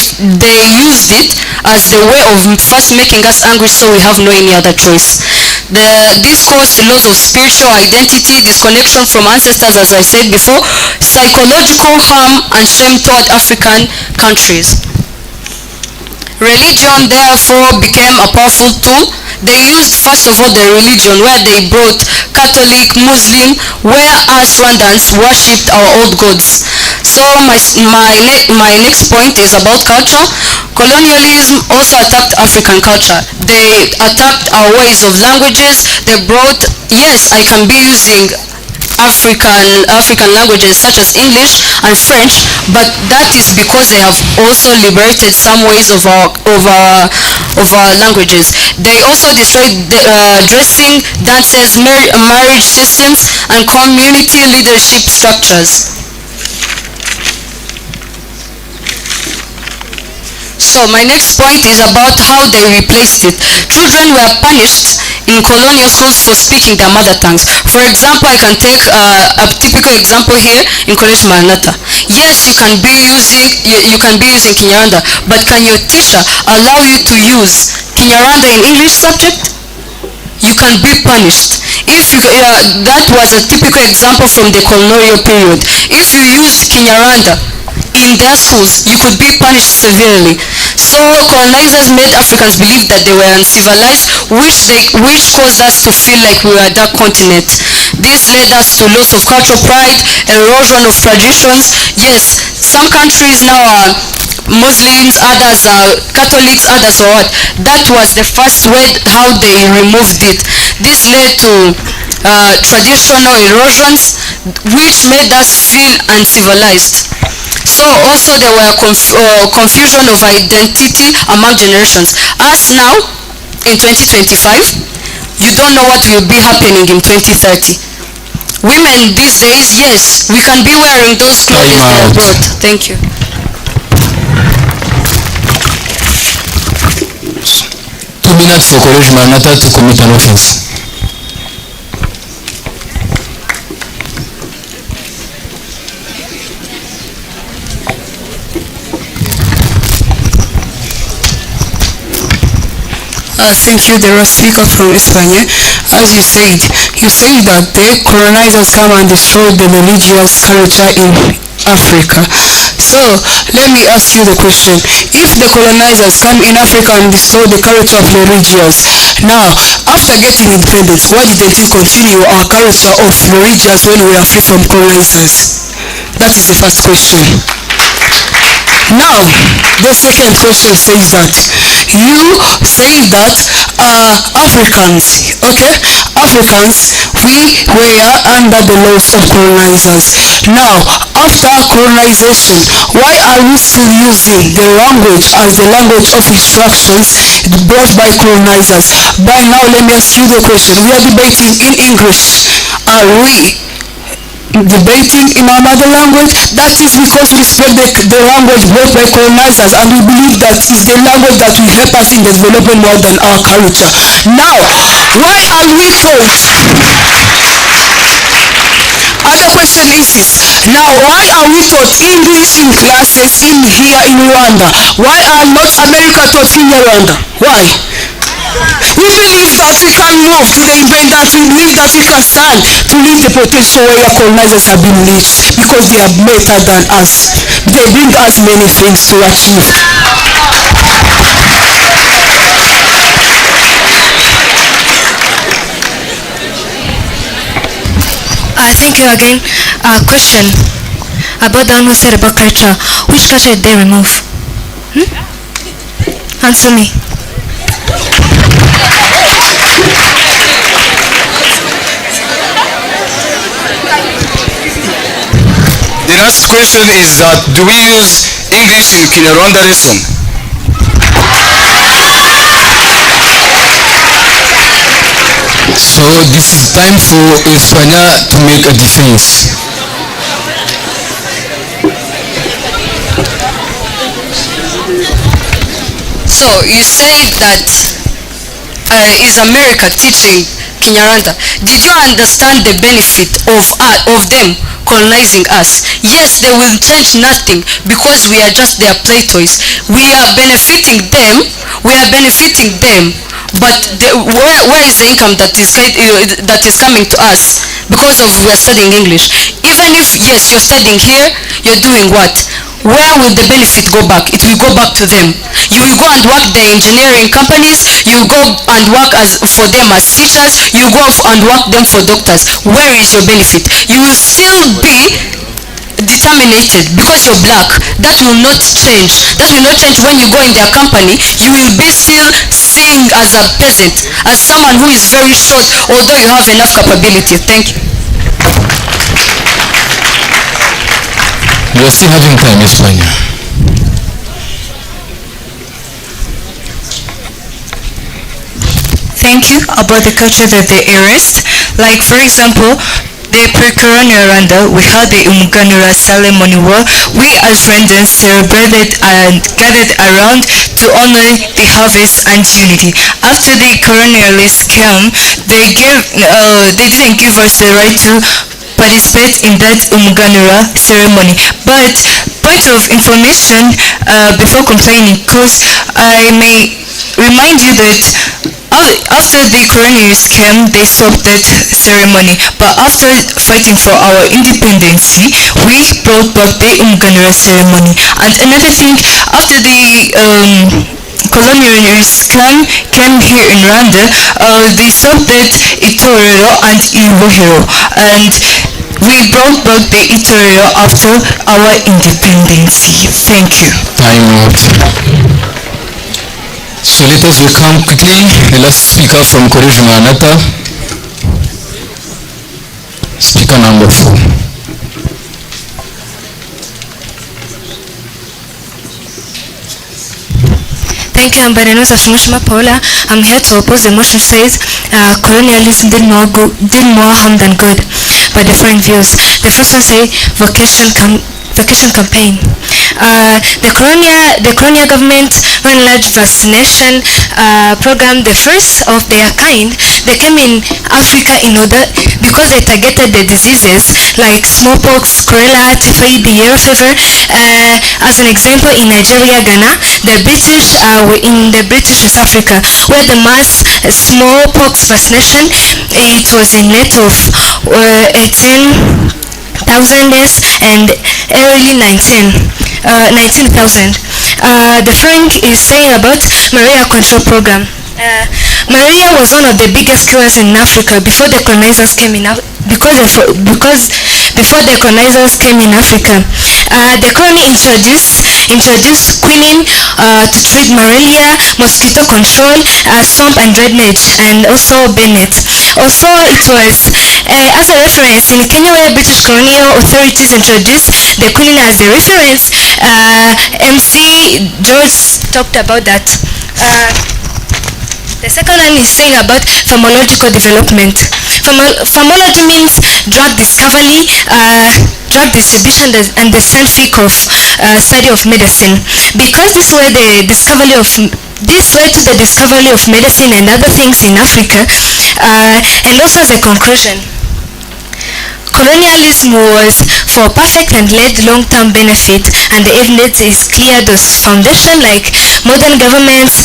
used it as the way of first making us angry, so we have no any other choice. This caused loss of spiritual identity, disconnection from ancestors, as I said before, psychological harm and shame toward African countries. Religion therefore became a powerful tool They used first of all their religion, where they brought Catholic, Muslim, where us Rwandans worshipped our old gods. So my next point is about culture. Colonialism also attacked African culture. They attacked our ways of languages. They brought, yes, I can be using African languages such as English and French, but that is because they have also liberated some ways of our languages. They also destroyed dressing, dances, marriage systems, and community leadership structures. So my next point is about how they replaced it. Children were punished in colonial schools for speaking their mother tongues. For example, I can take a typical example here in College Maranatha. Yes, you can be using Kinyarwanda, but can your teacher allow you to use Kinyarwanda in English subject? You can be punished. That was a typical example from the colonial period. If you used Kinyarwanda in their schools, you could be punished severely. So colonizers made Africans believe that they were uncivilized, which caused us to feel like we were a dark continent. This led us to loss of cultural pride, erosion of traditions. Yes, some countries now are Muslims, others are Catholics, others are what? That was the first way how they removed it. This led to traditional erosions, which made us feel uncivilized. So also there were confusion of identity among generations. Us now, in 2025, you don't know what will be happening in 2030. Women these days, yes, we can be wearing those clothes they are brought. Thank you. 2 minutes for College Maranatha to commit an offense. Thank you, the speaker from Espanya. As you said that the colonizers come and destroy the religious culture in Africa. So let me ask you the question: if the colonizers come in Africa and destroy the culture of the religious, now after getting independence, why didn't we continue our culture of religious when we are free from colonizers? That is the first question. Now, the second question says that you say that Africans, we were under the laws of colonizers. Now, after colonization, why are we still using the language as the language of instructions brought by colonizers? By now, let me ask you the question. We are debating in English. Are we debating in our mother language? That is because we respect the language brought by colonizers, and we believe that is the language that will help us in the development more than our culture. Now, why are we taught? Other question is this. Now, why are we taught English in classes here in Rwanda? Why are not America taught in Rwanda? Why? We believe that we can move to the independence. We believe that we can stand to reach the potential where colonizers have been reached, because they are better than us. They bring us many things to achieve. Thank you again. Question about the one who said about culture. Which culture did they remove? Answer me. The last question is that do we use English in Kinyarwanda lesson? So this is time for Espanya to make a defense. So you say that is America teaching Kinyarwanda? Did you understand the benefit of them colonizing us? Yes, they will change nothing because we are just their play toys. We are benefiting them. But where is the income that is coming to us because of we are studying English? Even if yes, you're studying here, you're doing what? Where will the benefit go back? It will go back to them. You will go and work the engineering companies, you will go and work for them as teachers, you will go and work them for doctors. Where is your benefit? You will still be determinated because you're black. That will not change. That will not change when you go in their company. You will be still seen as a peasant, as someone who is very short, although you have enough capability. Thank you. We are still having time, Espanya. Thank you about the culture that they erased. Like, for example, the pre-colonial Rwanda, we had the Umuganura ceremony where we as Rwandans celebrated and gathered around to honor the harvest and unity. After the colonialists came, they didn't give us the right to participate in that Umuganura ceremony. But point of information before complaining, because I may remind you that after the colonialists came, they stopped that ceremony. But after fighting for our independence, we brought back the Umuganura ceremony. And another thing, after the colonialists came here in Rwanda, they stopped that Itorero and Ibohero. And we brought back the Itorero after our independence. Thank you. Time out. So let us welcome quickly the last speaker from College Maranatha. Speaker number 4. Thank you, I'm Maranatha Shumushima Paula. I'm here to oppose the motion says colonialism did more harm than good by different views. The first one say vacation campaign. The colonial government ran large vaccination program, the first of their kind. They came in Africa in order because they targeted the diseases like smallpox, cholera, typhoid, yellow fever. As an example, in Nigeria, Ghana, the British were in the British West Africa, where the mass smallpox vaccination, it was a net of 18,000 deaths and early 19,000. The Frank is saying about malaria control program. Malaria was one of the biggest killers in Africa before the colonizers came in. Because before the colonizers came in Africa, the colony introduced quinine to treat malaria, mosquito control, swamp and drainage, and also Bennett. Also, it was as a reference in Kenya, where British colonial authorities introduced the quinine as the reference. MC George talked about that. The second one is saying about pharmacological development. Pharmacology means drug discovery, drug distribution, and the scientific study of medicine. Because this led to the discovery of medicine and other things in Africa. And also as a conclusion, colonialism was for perfect and led long-term benefit, and the evidence is clear. Those foundations like modern governments,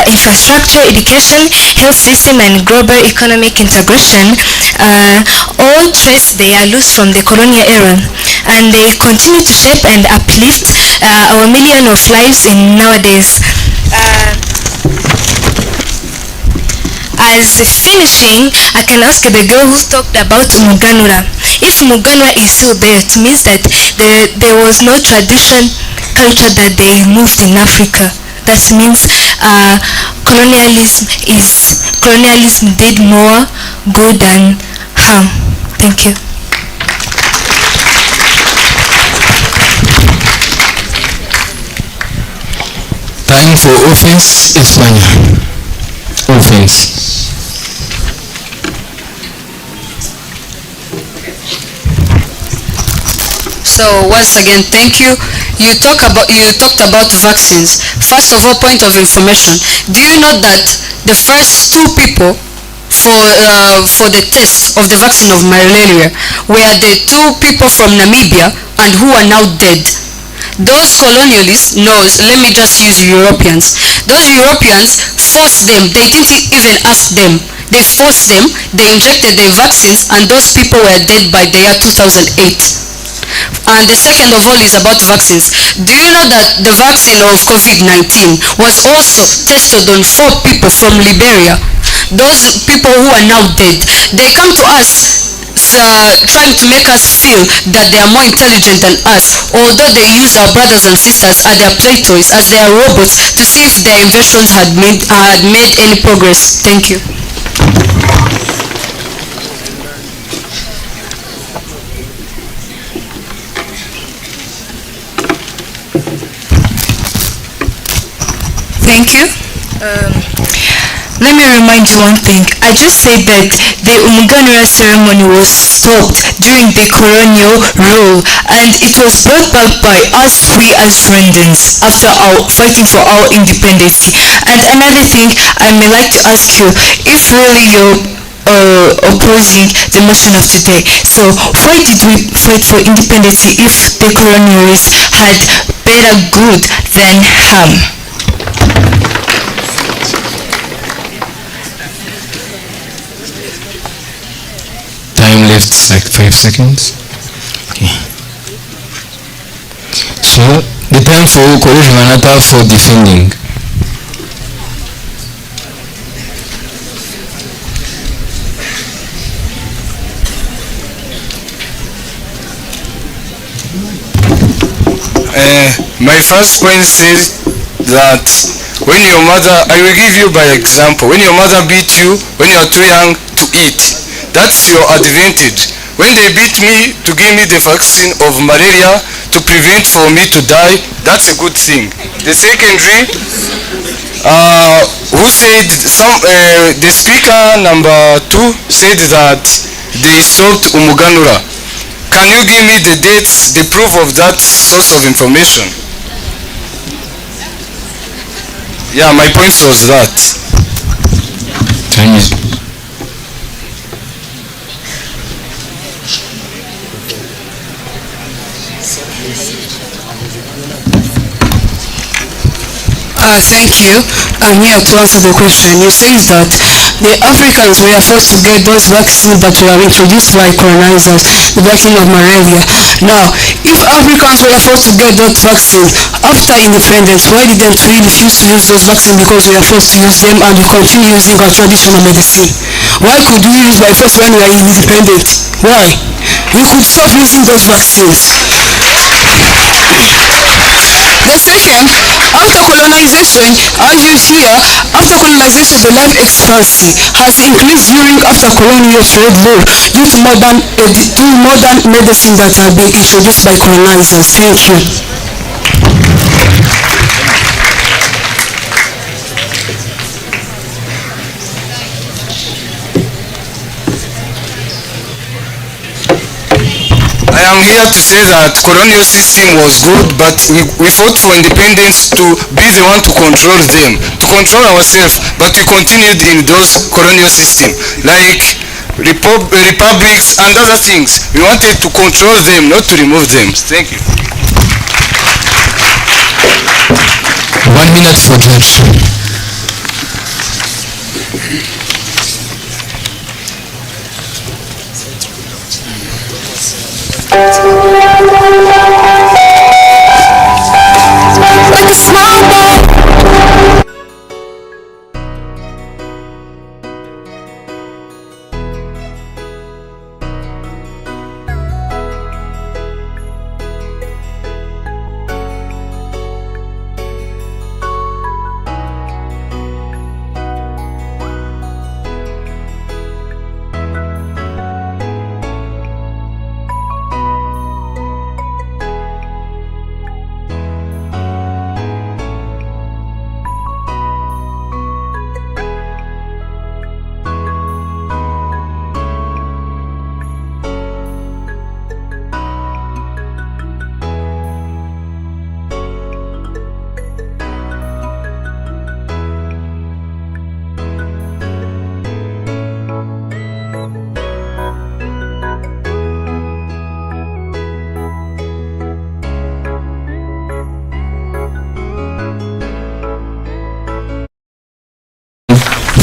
infrastructure, education, health system, and global economic integration all trace their roots from the colonial era, and they continue to shape and uplift our million of lives in nowadays. As finishing, I can ask the girl who talked about Muganura. If Muganura is still there, it means that there was no tradition culture that they moved in Africa. That means colonialism did more good than harm. Thank you. Time for offense, Espanya. Offense. So once again, thank you. You talked about vaccines. First of all, point of information. Do you know that the first two people for the test of the vaccine of malaria were the two people from Namibia and who are now dead? Those colonialists knows, let me just use Europeans. Those Europeans forced them, they didn't even ask them. They forced them, they injected their vaccines, and those people were dead by the year 2008. And the second of all is about vaccines. Do you know that the vaccine of COVID-19 was also tested on 4 people from Liberia? Those people who are now dead, they come to us trying to make us feel that they are more intelligent than us, although they use our brothers and sisters as their play toys, as their robots, to see if their inventions had made any progress. Thank you. Thank you. Let me remind you one thing. I just said that the Umuganura ceremony was stopped during the colonial rule, and it was brought back by us, we as Rwandans, after our fighting for our independence. And another thing, I may like to ask you, if really you're opposing the motion of today, so why did we fight for independence if the colonialists had better good than harm? Time left like 5 seconds. Okay. So the time for College Maranatha for defending. My first point says that when your mother, I will give you by example, when your mother beat you when you are too young to eat, that's your advantage. When they beat me to give me the vaccine of malaria to prevent for me to die, that's a good thing. The secondary, who said the speaker number 2 said that they stopped Umuganura. Can you give me the dates, the proof of that source of information? Yeah, my point was that. Time is Thank you. I'm here to answer the question. You say that the Africans were forced to get those vaccines that were introduced by colonizers, the vaccine of malaria. Now, if Africans were forced to get that vaccine after independence, why didn't we refuse to use those vaccines because we are forced to use them and we continue using our traditional medicine? Why could we use by force when we are independent? Why? We could stop using those vaccines. The second, after colonization, as you hear, after colonization, the life expectancy has increased during after colonial trade war due to modern medicine that have been introduced by colonizers. Thank you. I am here to say that colonial system was good, but we fought for independence to be the one to control them, to control ourselves, but we continued in those colonial system, like republics and other things. We wanted to control them, not to remove them. Thank you. 1 minute for judge. Like a small boy.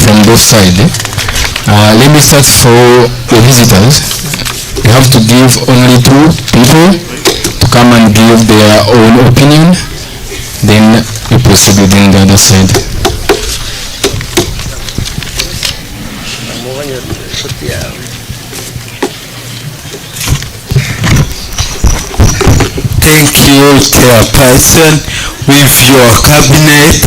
From both sides. Let me start for the visitors. You have to give only 2 people come and give their own opinion. Then we proceed within the other side. Thank you, Chairperson, with your cabinet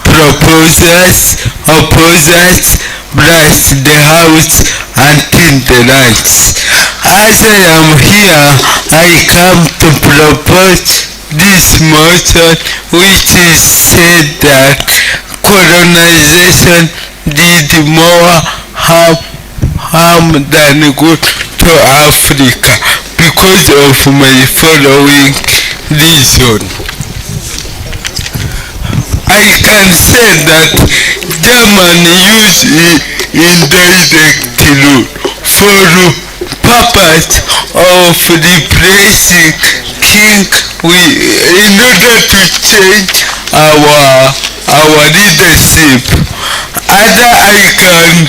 proposers, opposers, bless the House until the night. As I am here, I come to propose this motion, which is said that colonization did more harm than good to Africa because of my following reason. I can say that Germany used indirect rule for the purpose of replacing king in order to change our leadership. Other I can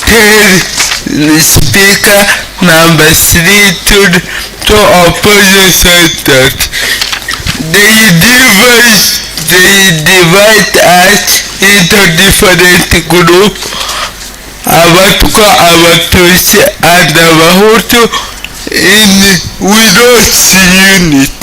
tell Speaker number 3 to opposition that they divide us into different groups. Abatwa, Abatusi, and Abahutu we lost unit.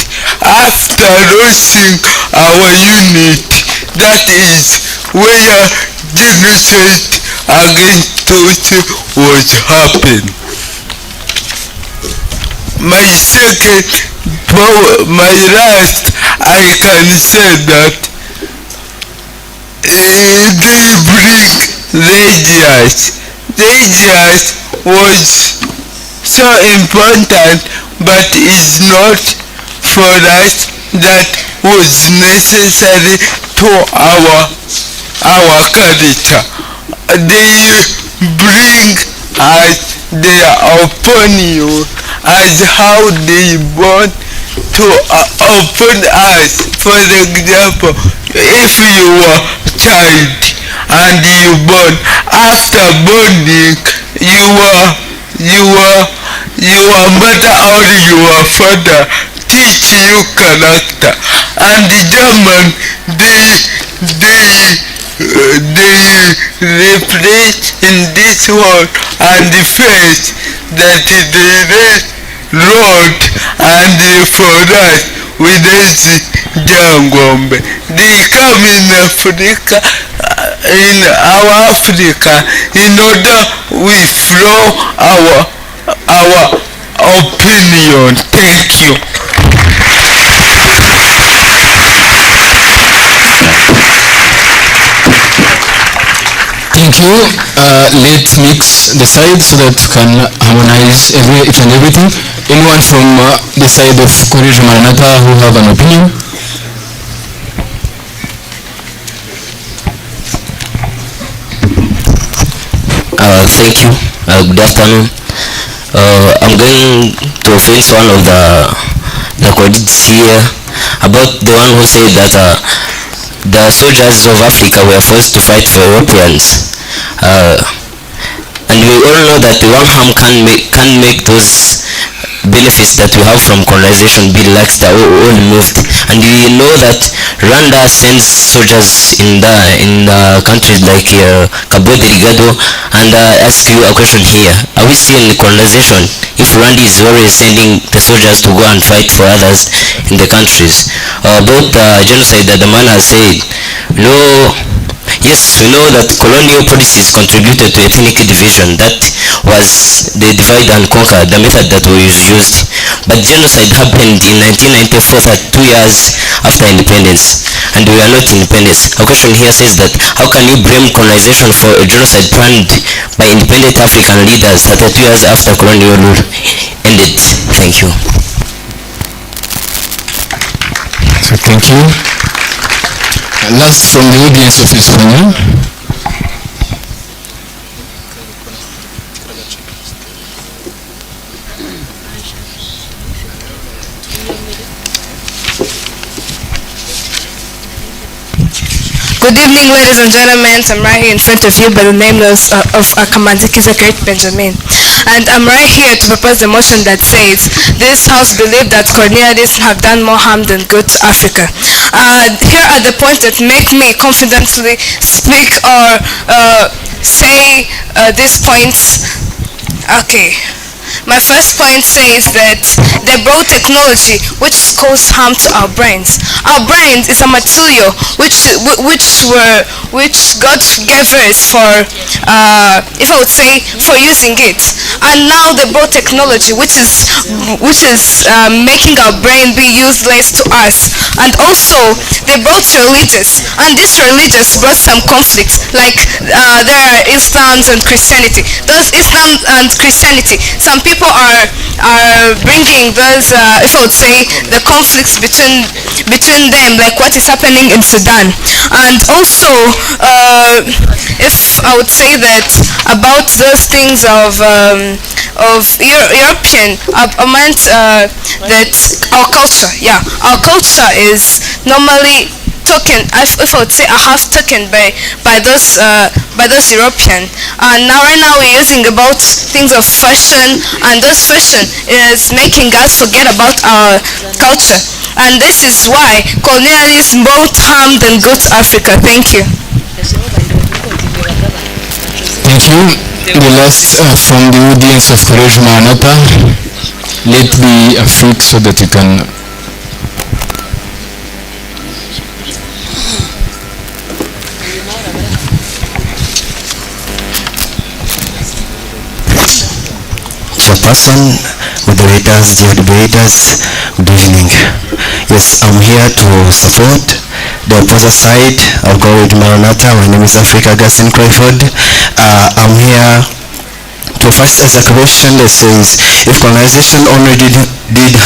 After losing our unit, that is where genocide against Tutsi was happening. My last, I can say that they bring religious. Religious was so important, but is not for us that was necessary to our culture. They bring us their opinion as how they want to open us. For example, if you are child and you born, after borning your mother or your father teach you character, and the German they replace in this world and the face that they wrote, and for that we raise Jangombe. They come in Africa, in our Africa, in order we flow our opinion. Thank you. Thank you. Let's mix the sides so that we can harmonize each and everything. Anyone from the side of College Maranatha who have an opinion? Thank you. Good afternoon. I'm going to offense one of the colleagues here about the one who said that the soldiers of Africa were forced to fight for Europeans. And we all know that the one harm can make those benefits that we have from colonization be relaxed or removed. And we know that Rwanda sends soldiers in the countries like Cabo Delgado, and I ask you a question here. Are we still in colonization if Rwanda is always sending the soldiers to go and fight for others in the countries? About genocide that the man has said, yes, we know that colonial policies contributed to ethnic division. That was the divide and conquer, the method that was used. But genocide happened in 1994, 2 years after independence, and we are not independent. Our question here says that how can you blame colonization for a genocide planned by independent African leaders 32 years after colonial rule ended? Thank you. So thank you. Last from the audience of Espanya. Good evening, ladies and gentlemen. I'm right here in front of you by the name of Akamanzi Kizakait Benjamin. And I'm right here to propose the motion that says this House believes that colonialists have done more harm than good to Africa. Here are the points that make me confidently speak or say these points. Okay. My first point says that they brought technology which caused harm to our brains. Our brains is a material which God gave us for, if I would say, for using it. And now they brought technology which is making our brain be useless to us. And also they brought religious, and this religious brought some conflicts. Like there are Islam and Christianity. Those Islam and Christianity, some people are bringing those, if I would say, the conflicts between them, like what is happening in Sudan. And also, if I would say that about those things of European, I meant that our culture, our culture is normally taken, if I would say, a house taken by those European. And now right now we're using about things of fashion, and those fashion is making us forget about our culture. And this is why colonialism both harm than good to Africa. Thank you. Thank you. The last from the audience of College Maranatha. Let me fix so that you can. Chairperson, moderators, dear debaters, good evening. Yes, I'm here to support the opposite side of College Maranatha. My name is Africa Gassin Crawford. I'm here to first ask a question that says, if colonization only did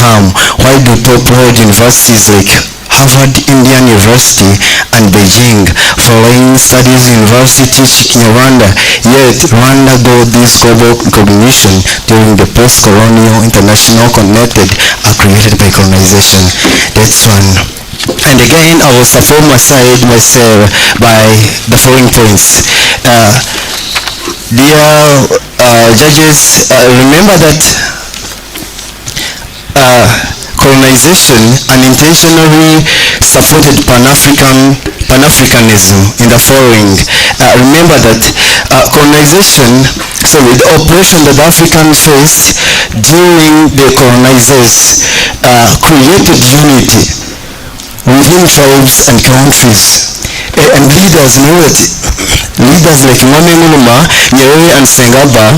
harm, why do top-world universities like Harvard, Indian University, and Beijing following studies university teach Rwanda, yet Rwanda got this global recognition during the post-colonial international connected are created by colonization? That's one. And again, I will support myself by the following points. Dear judges, remember that colonization unintentionally supported Pan-Africanism in the following. Remember that colonization, the oppression that Africans faced during the colonizers created unity within tribes and countries. And leaders like Mwame Nkrumah, Nyerere, and Sengaba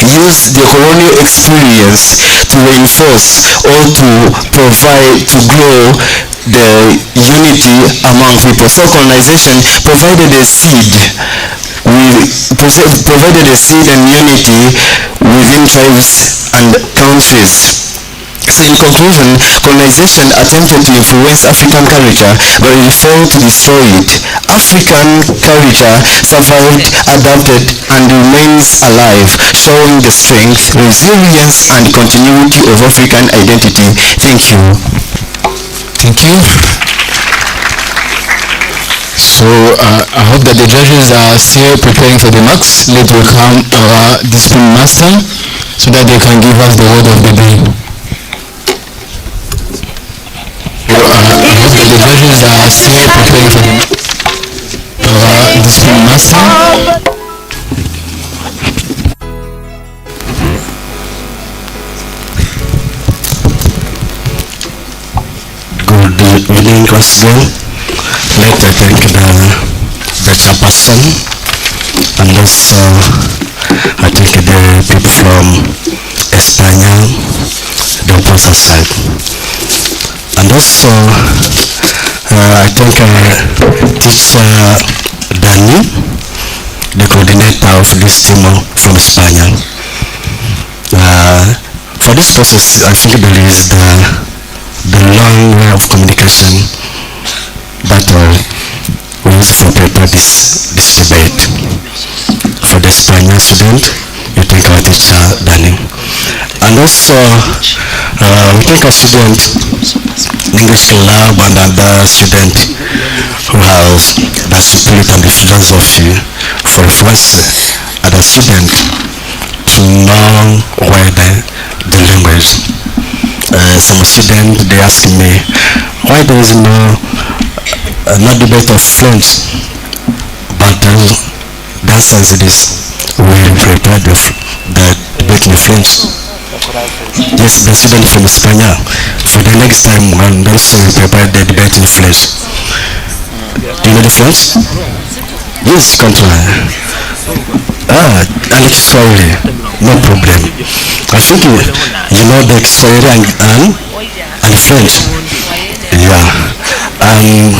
used the colonial experience to reinforce or to provide, to grow the unity among people. So colonization provided a seed and unity within tribes and countries. So in conclusion, colonization attempted to influence African culture, but it failed to destroy it. African culture survived, adapted, and remains alive, showing the strength, resilience, and continuity of African identity. Thank you. Thank you. So I hope that the judges are still preparing for the marks. Let's welcome our discipline master so that they can give us the word of the day. I hope that the judges are still preparing for our discipline master. Good evening once again. I'd like to thank the chairperson, and also I thank the people from Espanya, the opposite side. And also I thank teacher Danny, the coordinator of this team from Espanya. For this process, I think there is the long way of communication that we use to prepare this debate. For the Espanya student, we thank our teacher Danny. And also we thank our student English Lab and other student who have the spirit and the philosophy for influence other student to know why the language. Some students they ask me why there is no debate of French, but the answer is this: we prepared the debate in French. Yes, the student from Espanya. For the next time, and also we prepare the debate in French. Do you know the French? Yes, you can try. And Kiswahili, no problem. I think you know the Kiswahili and French. Yeah. And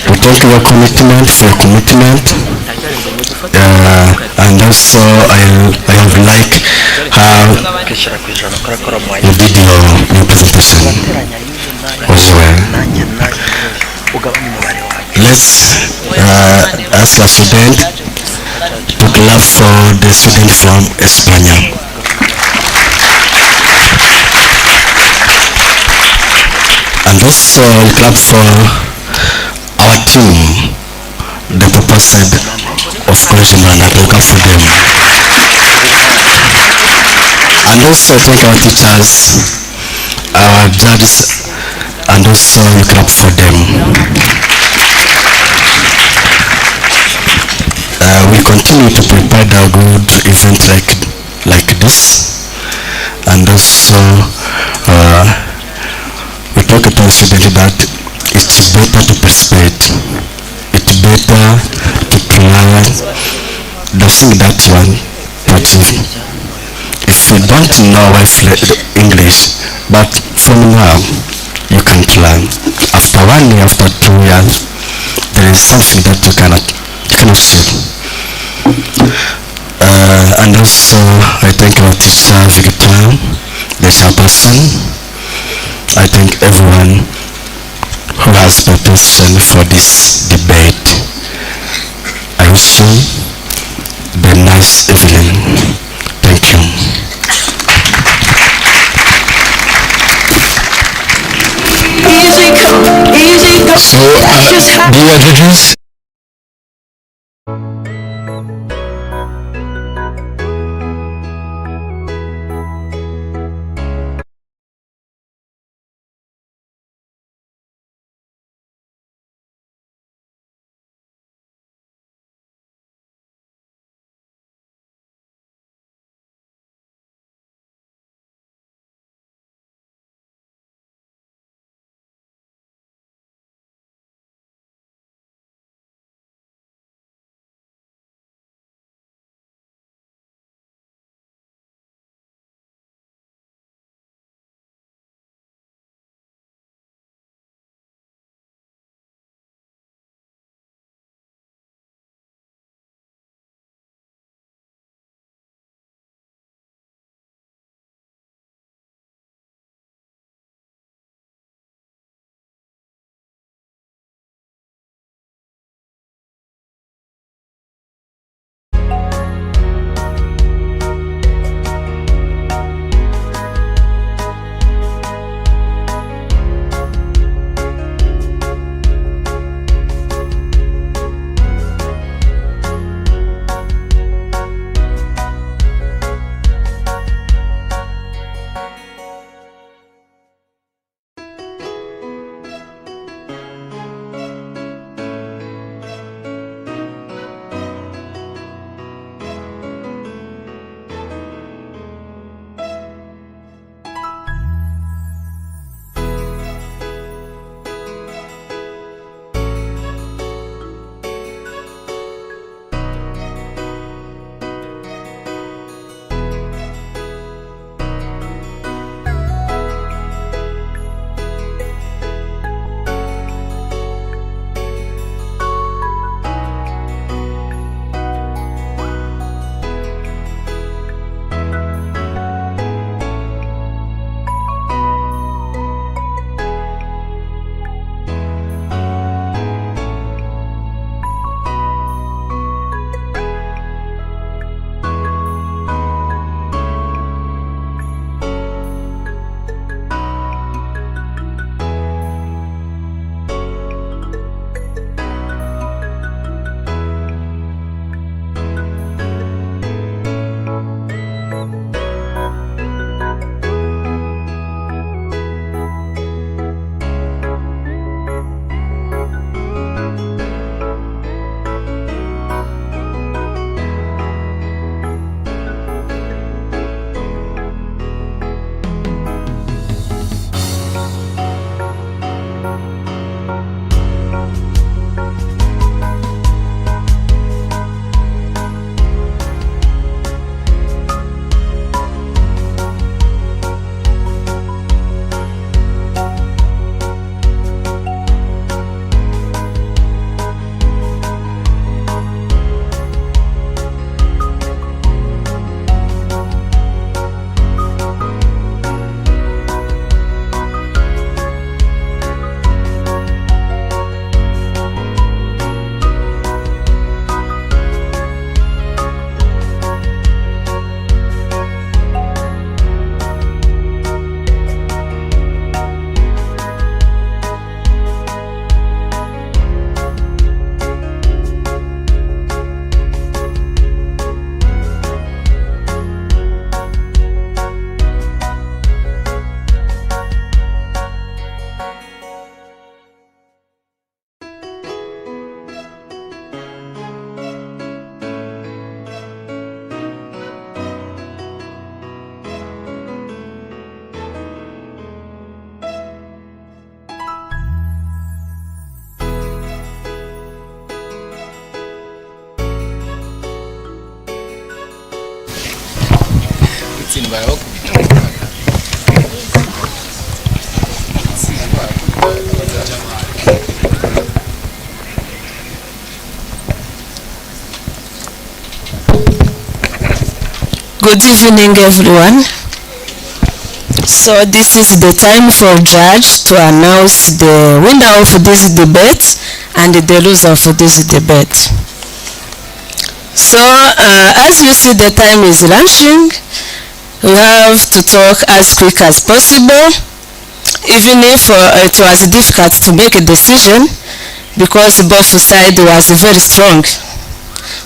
we thank your commitment for your commitment. And also I have liked how you did your presentation as well. Let's ask our student to clap for the student from Espanya. And also clap for our team, the purpose side of College Maranatha. Clap for them. And also thank our teachers, our judges, and also you clap for them. We continue to prepare the good event like this, and also we talk to our students that it's better to participate. It's better to plan the thing that you want to achieve. If you don't know English, but from now you can plan. After 1 year, after 2 years, there is something that you cannot achieve. And also I thank our teacher Victor, the chairperson. I thank everyone who has participated for this debate. I wish you the nice evening. Thank you. So, dear judges, Good evening, everyone. So this is the time for judge to announce the winner of this debate and the loser of this debate. So as you see, the time is rushing. We have to talk as quick as possible, even if it was difficult to make a decision because both sides was very strong.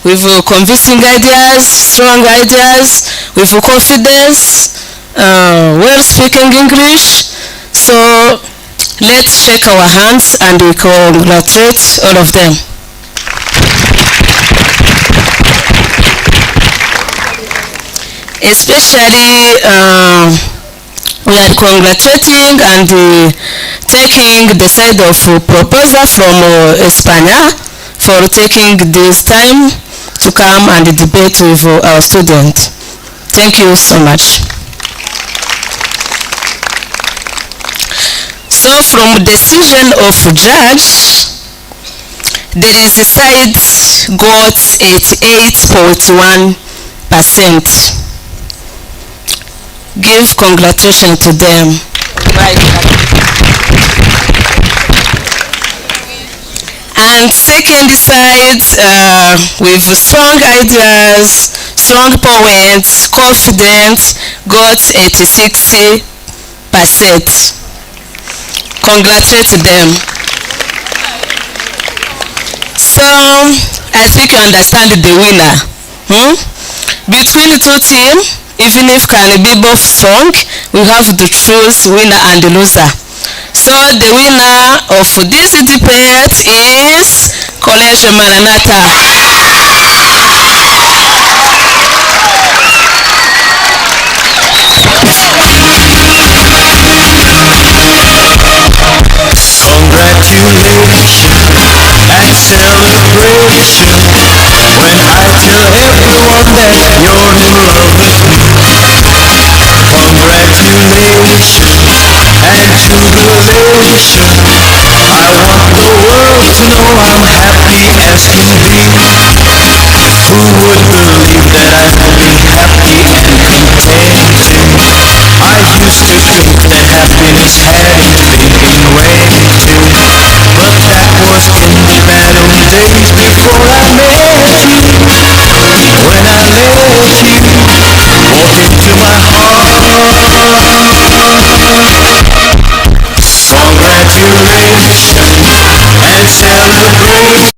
With convincing ideas, strong ideas, with confidence, well speaking English. So let's shake our hands and we congratulate all of them. Especially we are congratulating and taking the side of proposal from Espanya for taking this time to come and debate with our students. Thank you so much. So from decision of judge, there is a side got 88.1%. Give congratulations to them. And second side, with strong ideas, strong points, confidence, got 86%. Congratulate them. So I think you understand the winner. Between two teams, even if can be both strong, we have to choose winner and loser. So the winner of this debate is College Maranatha. Congratulations and celebration when I tell everyone that you're in love with me. Congratulations and jubilation. I want the world to know I'm happy as can be. Who would believe that I could be happy and contented? I used to think that happiness hadn't been invented, but that was in the bad old days before I met you. When I let you walk into my heart. Congratulations and celebrate.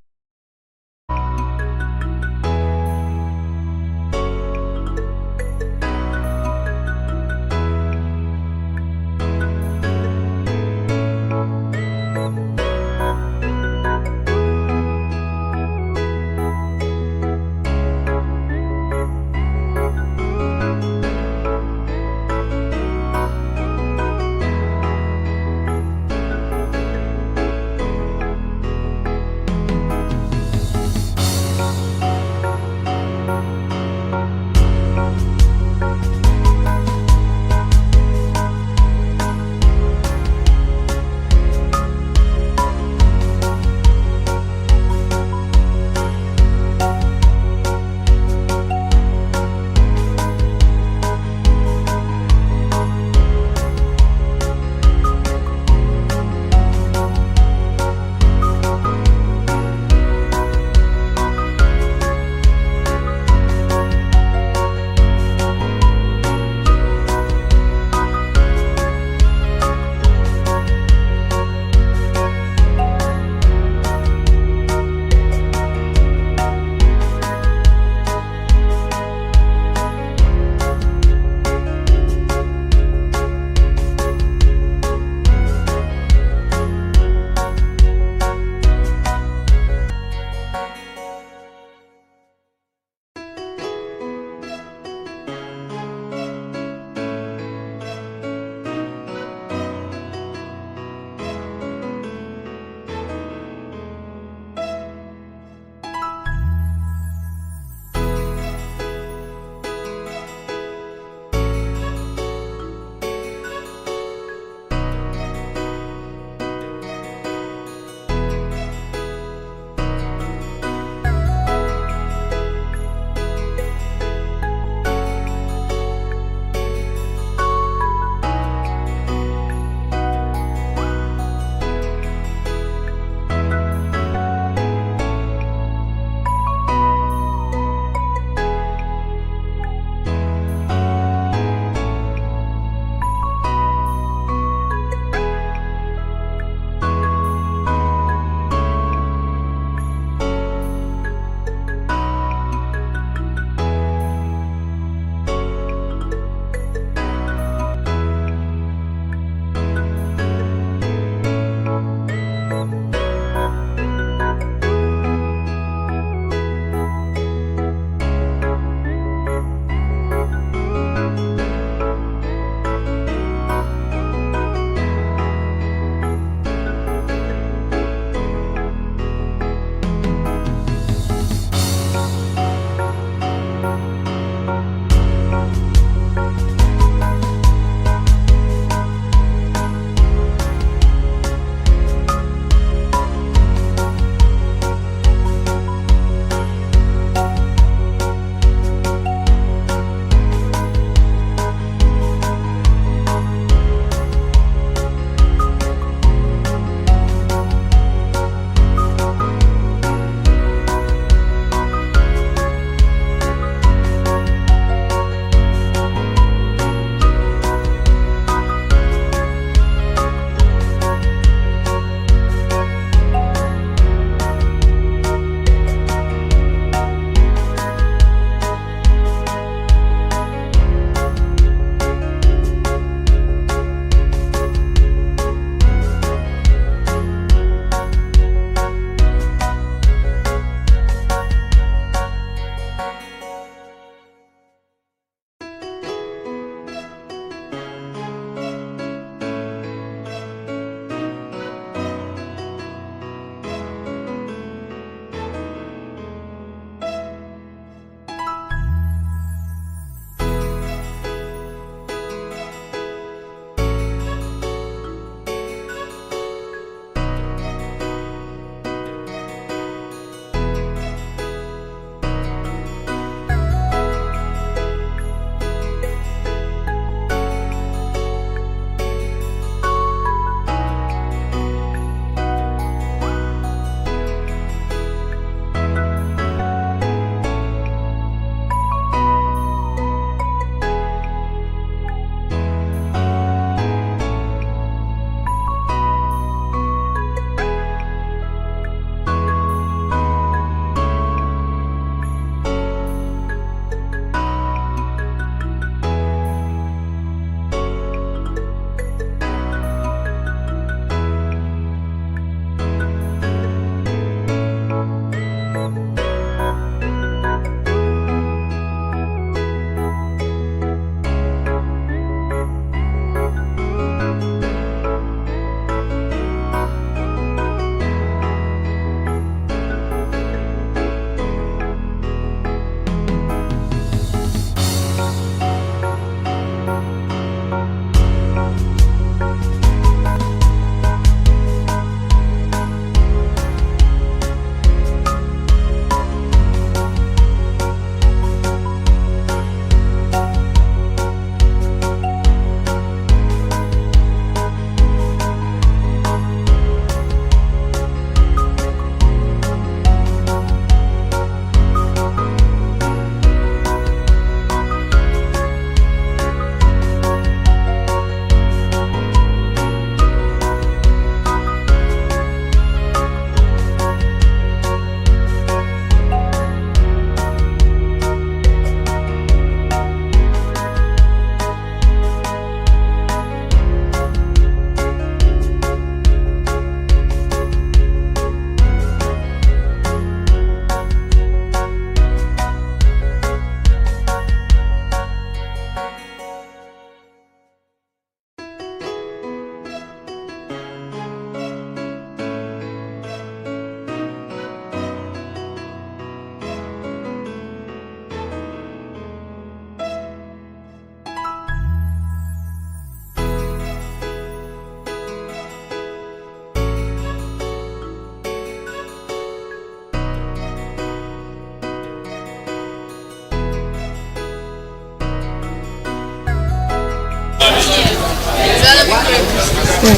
Hi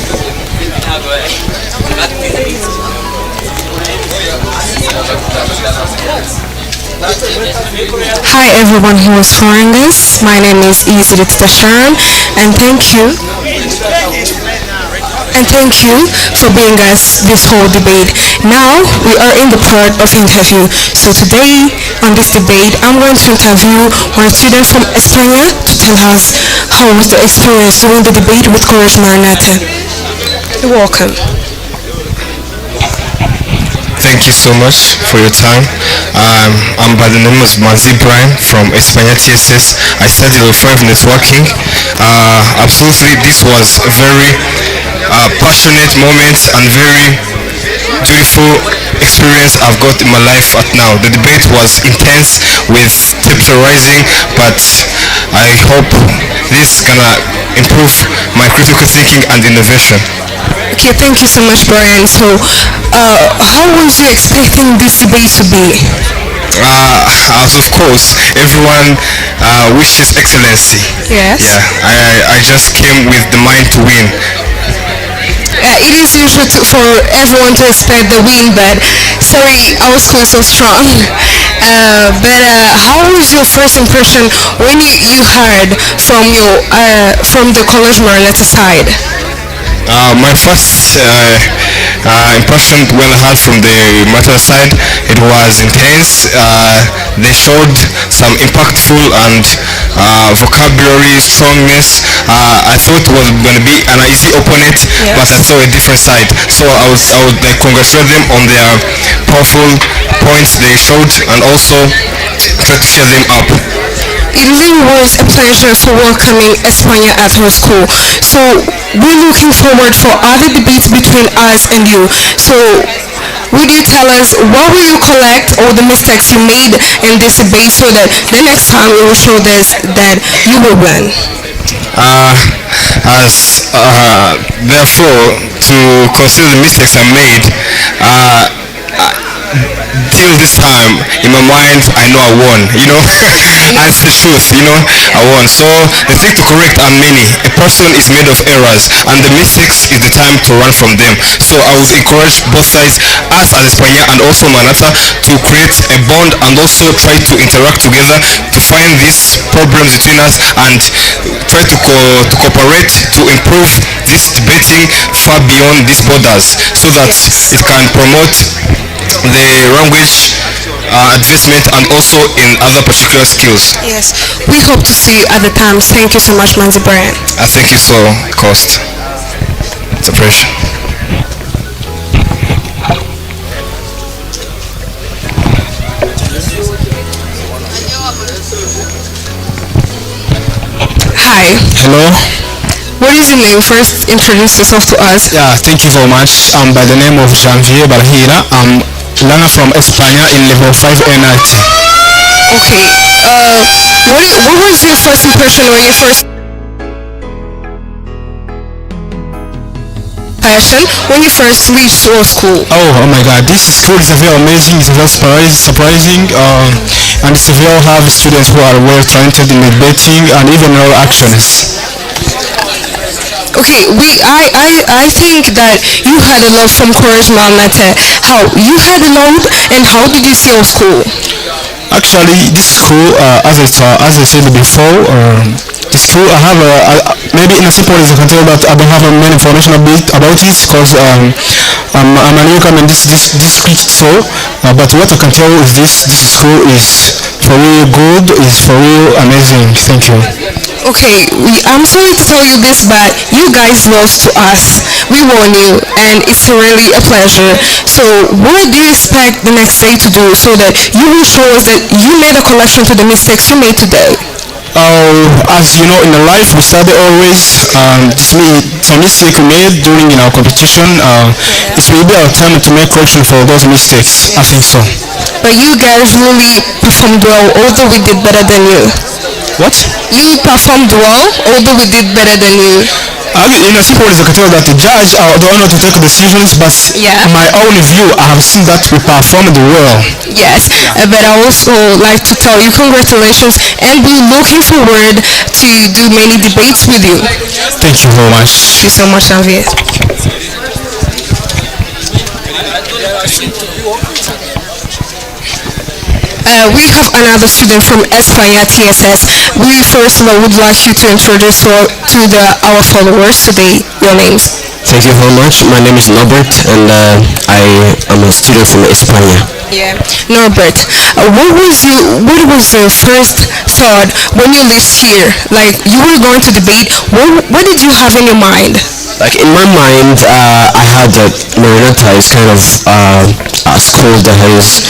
everyone who is following us. My name is Izirit Tasharan and thank you for being us this whole debate. Now we are in the part of interview. So today on this debate I'm going to interview one student from Espanya to tell us how was the experience during the debate with College Maranatha. You're welcome. Thank you so much for your time. I'm by the name of Manzi Brian from Espanya TSS. I study level 5 networking. Absolutely, this was a very passionate moment and very beautiful experience I've got in my life at now. The debate was intense with temperature rising, but I hope this gonna improve my critical thinking and innovation. Okay, thank you so much, Brian. So, how was you expecting this debate to be? As of course, everyone wishes excellency. Yes. Yeah, I just came with the mind to win. It is usual for everyone to expect the win, but sorry, our school is so strong. How was your first impression when you heard from the College Maranatha side? My first impression when I heard from the matter side, it was intense. They showed some impactful and vocabulary strongness. I thought it was going to be an easy opponent, Yes. but I saw a different side. So I would like congratulate them on their powerful points they showed, and also try to cheer them up. It really was a pleasure for welcoming Espanya at our school. So we're looking forward for other debates between us and you. So would you tell us what will you collect all the mistakes you made in this debate so that the next time we will show this that you will win? Therefore, to consider the mistakes I made, till this time in my mind I know I won, that's the truth, I won. So the thing to correct are many. A person is made of errors, and the mistakes is the time to run from them. So I would encourage both sides, us as Espanya and also Manata, to create a bond and also try to interact together to find these problems between us and try to cooperate to improve this debating far beyond these borders, so that it can promote the language advancement and also in other particular skills. Yes. We hope to see you at the times. Thank you so much, Manzi Brian. I thank you so, Cost. It's a pleasure. Hi. Hello. What is your name? First introduce yourself to us. Yeah, thank you very much. I'm by the name of Janvier Barhira. I'm learner from Espanya in level 5 NIT. Okay. What was your first impression when you first reached our school? Oh my God, this school is very amazing. It's very surprising, and it's very have students who are well talented in debating and even all actions. Okay, I think that you had a lot from College Maranatha. How you had a lot, and how did you see our school? Actually, this school, as I said before, the school I have maybe in a simple words I can tell that I don't have many information about it because I'm a newcomer in this district. So, but what I can tell is this school is for real good, is for real amazing. Thank you. Okay, I'm sorry to tell you this, but you guys lost to us. We won you, and it's really a pleasure. So, what do you expect the next day to do so that you will show us that you made a correction to the mistakes you made today? As you know, in the life we study always. Some mistake we made during our competition. It will be our time to make correction for those mistakes. I think so. But you guys really performed well, although we did better than you. What? You performed well, although we did better than you. In a simple words, I can tell that the judge are the honor to take decisions, but Yeah. my own view, I have seen that we performed well. Yes, but I also like to tell you congratulations, and we're looking forward to do many debates with you. Thank you very much. Thank you so much, Javier. We have another student from Espanya TSS. We first of all would like you to introduce our followers today your names. Thank you very much. My name is Norbert, and I am a student from Espanya. Yeah, Norbert. What was your first thought when you lived here? Like you were going to debate. What did you have in your mind? Like in my mind, I had that Maranatha is kind of a school that has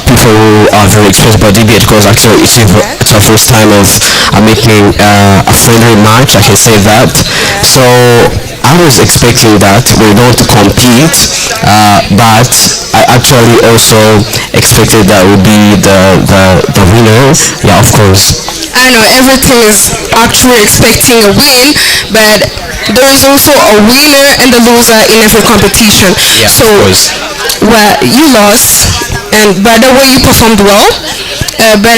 people who are very experienced about debate, because actually it's our first time of making a friendly match, I can say that. So I was expecting that we're going to compete, but I actually also expected that would be the winner. Yeah, of course. I know everything is actually expecting a win, but there is also a winner and a loser in every competition. Yeah, so, of course. well, you lost, and by the way, you performed well. But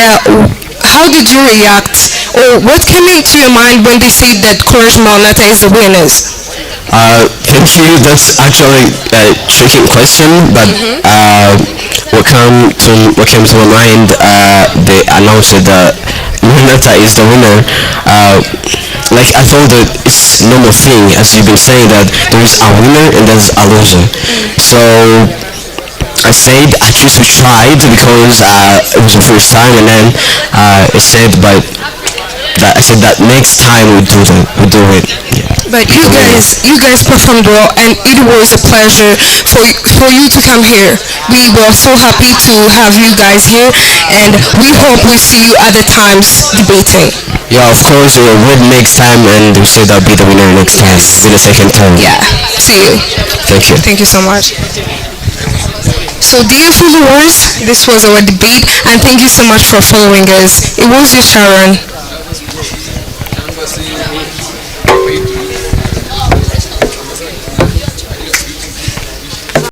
how did you react, or what came into your mind when they said that Courage Maranatha is the winners? Thank you. That's actually a tricky question, but what came to my mind, they announced that Maranatha is the winner. Like I thought that it's normal thing, as you've been saying, that there is a winner and there's a loser. So I said at least we tried, because it was the first time, and then I said, but that I said that next time we do it. Yeah. But you guys performed well, and it was a pleasure for you to come here. We were so happy to have you guys here, and we hope we see you other times debating. Yeah, of course, we'll win next time, and we say that'll be the winner next time. Be the second time. Yeah. See you. Thank you. Thank you so much. So dear followers, this was our debate, and thank you so much for following us. It was your Sharon.